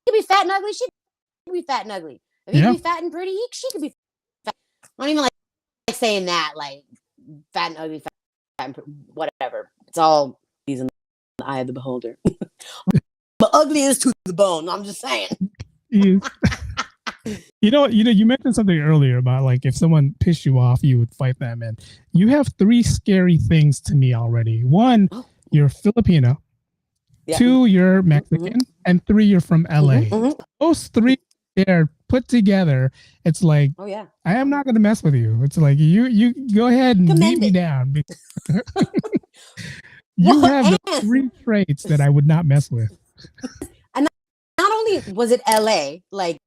could be fat and ugly, she could be fat and ugly. If he Yeah. could be fat and pretty, she could be fat. I don't even like saying that, like fat and ugly, fat and whatever. It's all he's in the eye of the beholder. But ugly is to the bone. I'm just saying. You you mentioned something earlier about like if someone pissed you off, you would fight them. And you have three scary things to me already. One, you're Filipino. Yeah. Two, you're Mexican. And three, you're from LA. Those three there put together, it's like, oh yeah, I am not going to mess with you. It's like you go ahead and beat me down. You have the three traits that I would not mess with. And not only was it LA, like,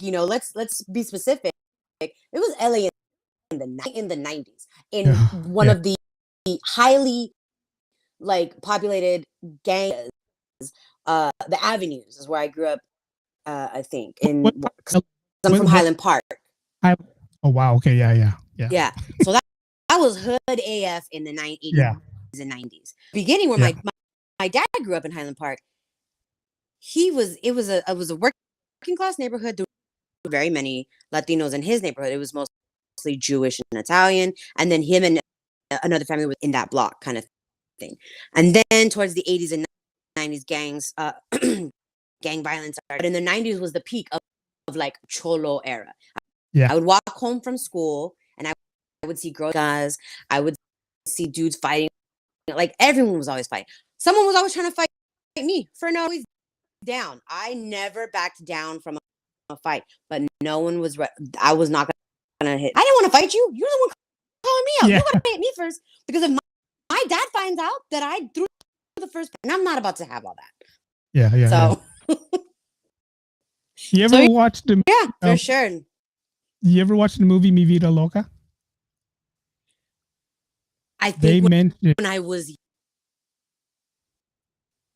let's be specific. It was LA in the 90s, in one of the highly like populated gangs. The Avenues is where I grew up. I think I'm from Highland Park. Oh wow, okay, yeah. So that was hood AF in the 80s and 90s. Beginning where my dad grew up in Highland Park. It was a working class neighborhood. There were very many Latinos in his neighborhood. It was mostly Jewish and Italian, and then him and another family was in that block kind of thing. And then towards the 80s and 90s, gangs, gang violence started. But in the 90s was the peak of like Cholo era. Yeah. I would walk home from school and I would see girls, guys. I would see dudes fighting. Like everyone was always fighting. Someone was always trying to fight me for no reason. Down. I never backed down from a fight, but no one was. I was not gonna hit. I didn't want to fight you. You're the one calling me out. You gotta hit me first because if my dad finds out that I threw the first, and I'm not about to have all that. Yeah. So. You ever watched the? Yeah, for sure. You ever watched the movie Mi Vida Loca? I think when I was.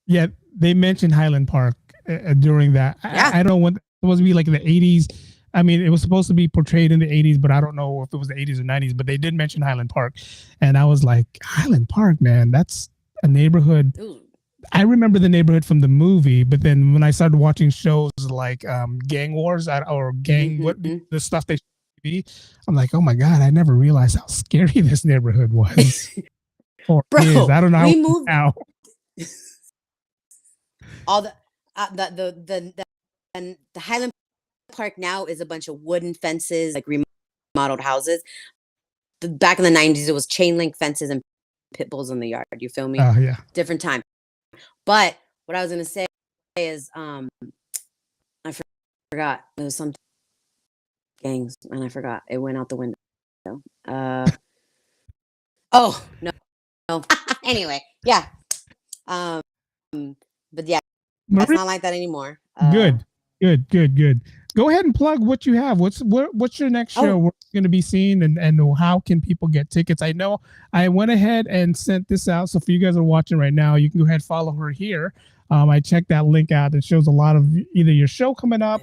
Yeah, they mentioned Highland Park during that. Yeah. I don't know when it was supposed to be like in the 80s. I mean, it was supposed to be portrayed in the 80s, but I don't know if it was the 80s or 90s. But they did mention Highland Park, and I was like, Highland Park, man, that's a neighborhood. Ooh. I remember the neighborhood from the movie, but then when I started watching shows like Gang Wars or Gang, the stuff they be, I'm like, oh my god, I never realized how scary this neighborhood was. Bro, I don't know. We moved now. All the Highland Park now is a bunch of wooden fences, like remodeled houses. Back in the 90s, it was chain link fences and pit bulls in the yard. You feel me? Yeah. Different time. But what I was gonna say is, I forgot. There was some gangs, and I forgot. It went out the window. Oh no. Anyway, yeah. But yeah, it's not like that anymore. Good. Go ahead and plug what you have. What's your next show? We're going to be seeing, and how can people get tickets? I know I went ahead and sent this out, so for you guys who are watching right now, you can go ahead and follow her here. I checked that link out. It shows a lot of either your show coming up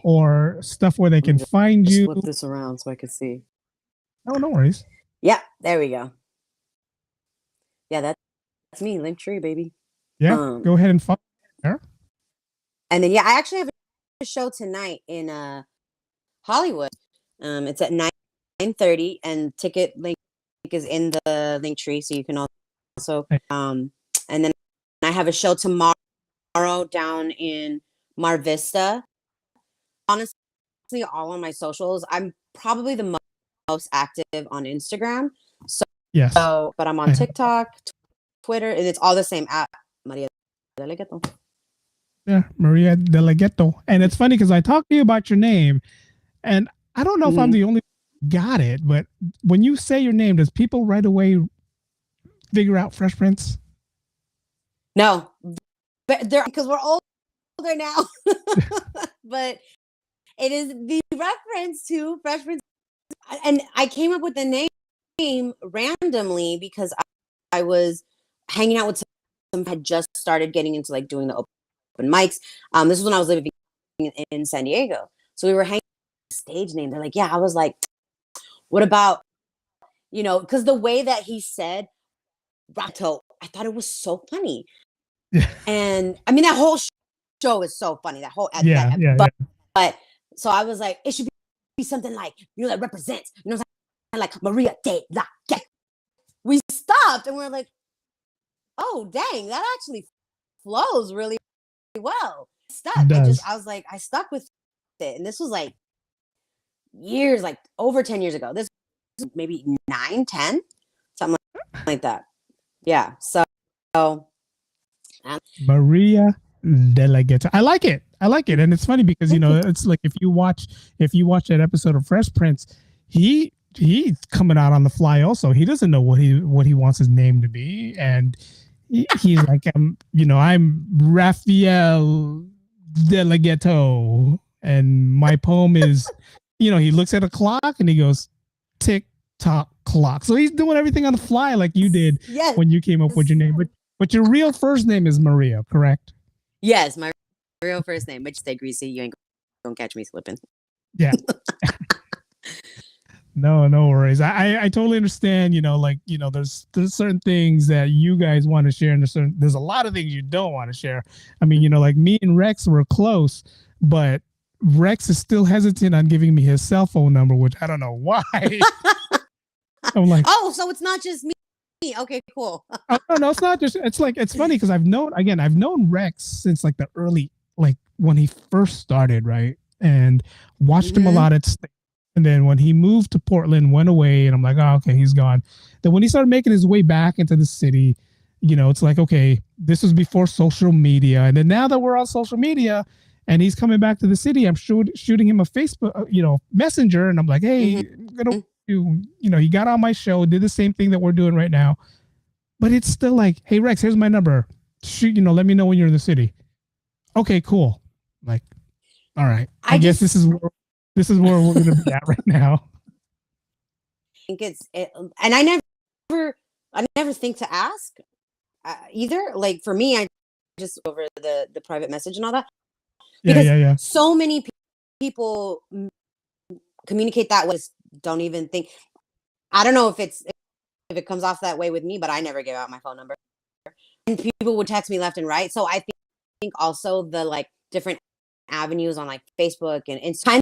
or stuff where they can find you. Flip this around so I can see. Oh, no worries. Yeah, there we go. Yeah, that's me, Linktree, baby. Yeah, go ahead and follow her. And then I actually have a show tonight in Hollywood. It's at 9:30, and ticket link is in the Linktree, so you can also and then I have a show tomorrow down in Mar Vista. Honestly, all on my socials. I'm probably the most active on Instagram. But I'm on TikTok, Twitter, and it's all the same at Maria De La Ghetto. Yeah, Maria De La Ghetto. And it's funny because I talked to you about your name, and I don't know if I'm the only got it. But when you say your name, does people right away figure out Fresh Prince? No, but they're because we're older now. But it is the reference to Fresh Prince, and I came up with the name randomly because I was hanging out with some had just started getting into like doing the open mics. This was when I was living in San Diego, so we were hanging stage name. They're like, yeah. I was like, what about because the way that he said Rato, I thought it was so funny. Yeah. And I mean, that whole show is so funny. That whole but so I was like, it should be something like that represents, what I'm saying? Like Maria De La Ghetto. We stopped and we're like, oh dang, that actually flows really well. Stuck. I was like, I stuck with it, and this was like years, like over 10 years ago. This was maybe 9, 10, something like that. Yeah. So Maria De La Ghetto. I like it. And it's funny because it's like if you watch that episode of Fresh Prince, he's coming out on the fly also. He doesn't know what he wants his name to be. And he's like, I'm Raphael De La Ghetto. And my poem is, he looks at a clock and he goes, tick tock clock. So he's doing everything on the fly like you did when you came up with your name. But your real first name is Maria, correct? Yes, my real first name. But you stay greasy. You ain't gonna catch me slipping. Yeah. No worries. I totally understand. There's certain things that you guys want to share, and there's a lot of things you don't want to share. I mean, like me and Rex were close, but Rex is still hesitant on giving me his cell phone number, which I don't know why. I'm like, oh, so it's not just me. Okay, cool. No, it's not just. It's like it's funny because I've known Rex since like the early, like when he first started, right, and watched him a lot at. And then when he moved to Portland, went away, and I'm like, oh, okay, he's gone. Then when he started making his way back into the city, it's like, okay, this was before social media, and then now that we're on social media, and he's coming back to the city, I'm shooting him a Facebook, messenger, and I'm like, hey, I'm gonna. He got on my show, did the same thing that we're doing right now, but it's still like, hey Rex, here's my number. Shoot, let me know when you're in the city. Okay, cool. Like, all right. I guess this is where we're gonna be at right now. I think and I never think to ask either. Like for me, I just over the private message and all that. Because so many people communicate that way. Don't even think. I don't know if it comes off that way with me, but I never give out my phone number. And people would text me left and right. So I think also the like different avenues on like Facebook and Instagram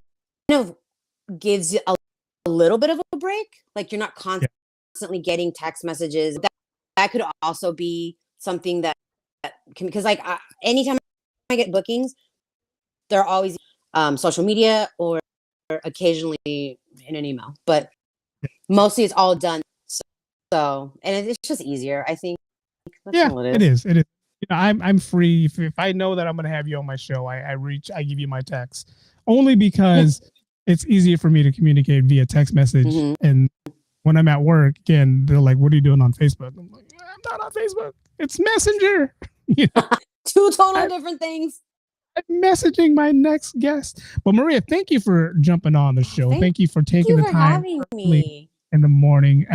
kind of gives you a little bit of a break. Like you're not constantly getting text messages. That could also be something that can, because like anytime I get bookings, they're always social media or occasionally in an email, but mostly it's all done. So and it's just easier, I think. That's all it is. It is. I'm free. If I know that I'm going to have you on my show, I give you my text only because it's easier for me to communicate via text message. And when I'm at work, again, they're like, "What are you doing on Facebook?" I'm like, "I'm not on Facebook. It's Messenger." Two total different things. I'm messaging my next guest. But Maria, thank you for jumping on the show. Thank you for taking the time me in the morning.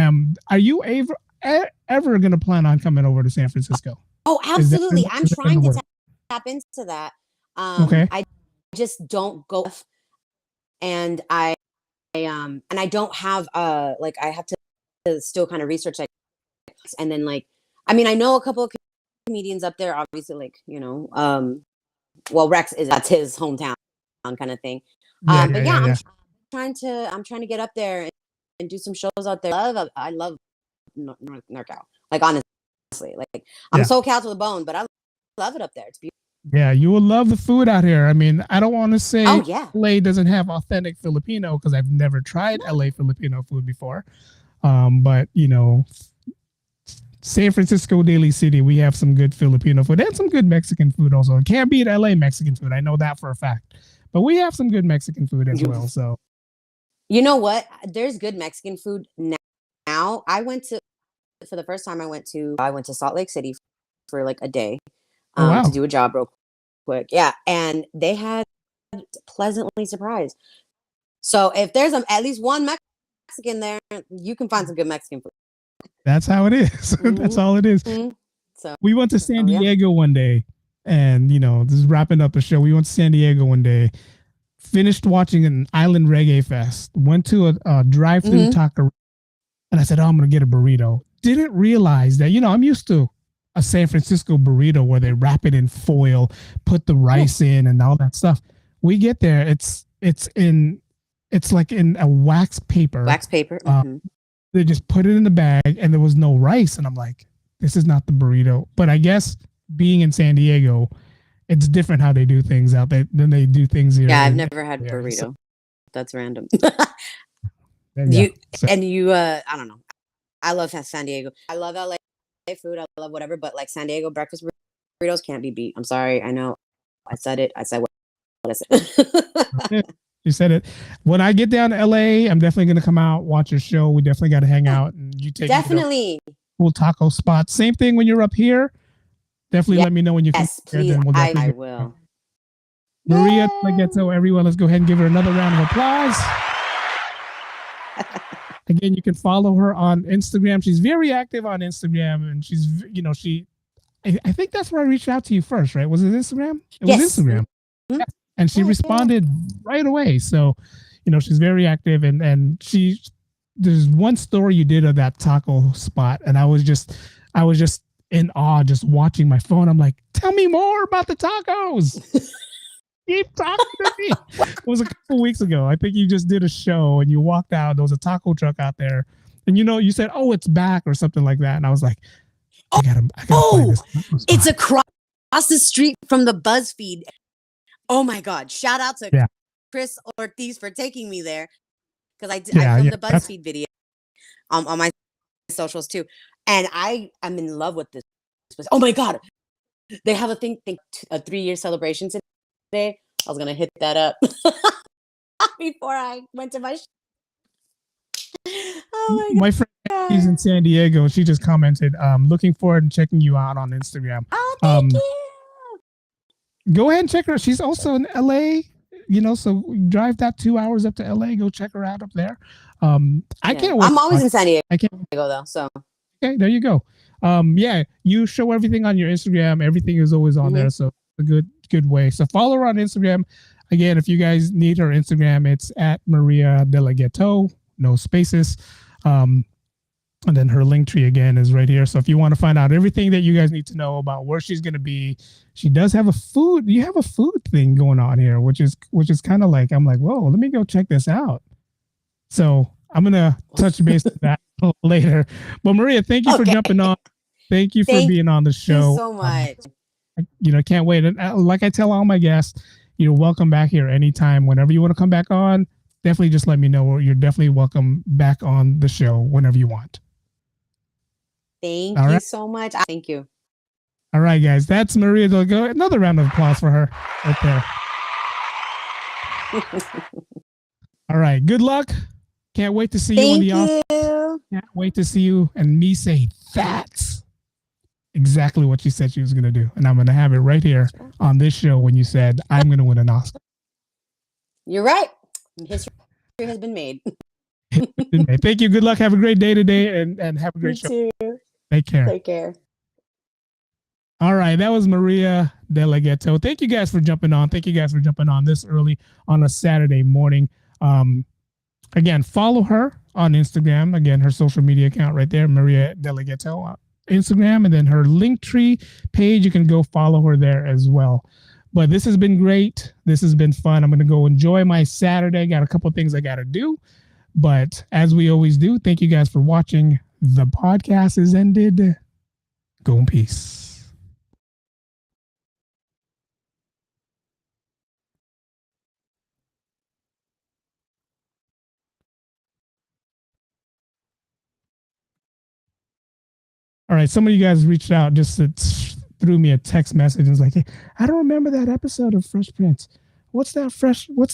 Are you ever going to plan on coming over to San Francisco? Oh, absolutely. I'm trying to tap into that. Okay. I just don't go, and I don't have like I have to still kind of research like, and then like I mean I know a couple of comedians up there, obviously, like well, Rex that's his hometown kind of thing. I'm trying to get up there and do some shows out there. I love NorCal. Like honestly, like I'm SoCal to the bone, but I love it up there. It's beautiful. Yeah, you will love the food out here. I mean, I don't want to say LA doesn't have authentic Filipino because I've never tried LA Filipino food before. But San Francisco, Daly City, we have some good Filipino food and some good Mexican food also. It can't beat LA Mexican food. I know that for a fact. But we have some good Mexican food as well. So You know what? There's good Mexican food now. I went to for the first time. I went to Salt Lake City for like a day Oh to wow, do a job real quick. Yeah, and they had pleasantly surprised. So if there's at least one Mexican there, you can find some good Mexican food. that's how it is. That's all it is. Mm-hmm. So, We went to San yeah. Diego one day, and this is wrapping up the show. We went to San Diego one day, finished watching an island reggae fest, went to a drive-through Mm-hmm. taco, and I said, "Oh, I'm gonna get a burrito." Didn't realize that I'm used to a San Francisco burrito where they wrap it in foil, put the Yeah. rice in, and all that stuff. We get there, it's like in a wax paper. Wax paper. Uh, Mm-hmm. they just put it in the bag, and there was no rice, and I'm like, this is not the burrito. But I guess being in San Diego, it's different how they do things out there than they do things here. Yeah, I've never had there. So, burrito. That's random. yeah. you So, and you. I don't know. I love San Diego. I love LA food. I love whatever, but like San Diego breakfast burritos can't be beat. I'm sorry. I know. I said it. I said what I said. you said it. When I get down to LA, I'm definitely going to come out, watch your show. We definitely got to hang out, and you take me to Definitely. cool taco spots. Same thing when you're up here. Definitely let me know when you come. Yes, Here, please. then we'll I definitely will. Maria De La Ghetto, everyone, let's go ahead and give her another round of applause. Again, you can follow her on Instagram. She's very active on Instagram, and she's, I think that's where I reached out to you first, right? Was it Instagram? It was Instagram. Mm-hmm. Yeah. And she responded right away. So, she's very active, and there's one story you did of that taco spot, and I was just in awe, just watching my phone. I'm like, tell me more about the tacos. Keep talking to me. It was a couple weeks ago. I think you just did a show and you walked out. There was a taco truck out there, and you said, "Oh, it's back" or something like that. And I was like, I gotta find this. It's across the street from the BuzzFeed. Oh my God! Shout out to Chris Ortiz for taking me there, because I filmed the BuzzFeed video on my socials too, and I'm in love with this. Oh my God! They have a 3-year celebration today. I was gonna hit that up before I went to my. Oh my friend, she's in San Diego, and she just commented, "Looking forward to checking you out on Instagram." Oh, thank you. Go ahead and check her. She's also in LA. So drive that 2 hours up to LA. Go check her out up there. I can't wait. I'm always in San Diego. I can't go though. So okay, there you go. You show everything on your Instagram. Everything is always on there, so a good way. So follow her on Instagram. Again, if you guys need her Instagram, it's at Maria De La Ghetto, no spaces. And then her link tree again is right here. So if you want to find out everything that you guys need to know about where she's going to be, she does have you have a food thing going on here, which is kind of like, I'm like, whoa, let me go check this out. So I'm going to touch base with that later. But Maria, thank you for jumping on. Thank you for being on the show. Thank you so I much. can't wait. And like I tell all my guests, you're welcome back here anytime. Whenever you want to come back on, definitely just let me know. You're definitely welcome back on the show whenever you want. Thank you so much. Thank you. All right, guys. That's Maria De La Ghetto. Another round of applause for her right there. All right. Good luck. Can't wait to see you on the office. Can't wait to see you and me say that's exactly what she said she was going to do. And I'm going to have it right here on this show when you said, I'm going to win an Oscar. You're right. History has been made. Thank you. Good luck. Have a great day today and have a great show. You too. Take care. Take care. All right. That was Maria De La Ghetto. Thank you guys for jumping on. Thank you guys for jumping on this early on a Saturday morning. Again, follow her on Instagram. Again, her social media account right there, Maria De La Ghetto, Instagram, and then her Linktree page. You can go follow her there as well. But this has been great. This has been fun. I'm going to go enjoy my Saturday. Got a couple of things I got to do. But as we always do, thank you guys for watching. The podcast is ended. Go in peace. All right, some of you guys reached out, just threw me a text message and was like, hey, I don't remember that episode of Fresh Prince. what's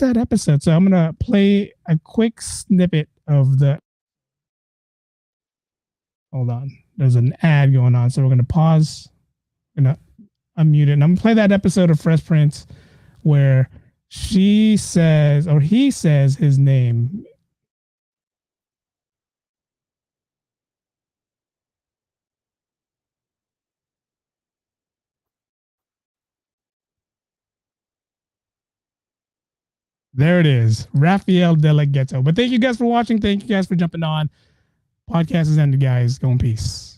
that episode? So I'm gonna play a quick snippet of the. Hold on, there's an ad going on, so we're gonna pause. Gonna unmute it, and I'm gonna play that episode of Fresh Prince where she says or he says his name. There it is, Rafael De La Ghetto. But thank you guys for watching. Thank you guys for jumping on. Podcast is ended, guys. Go in peace.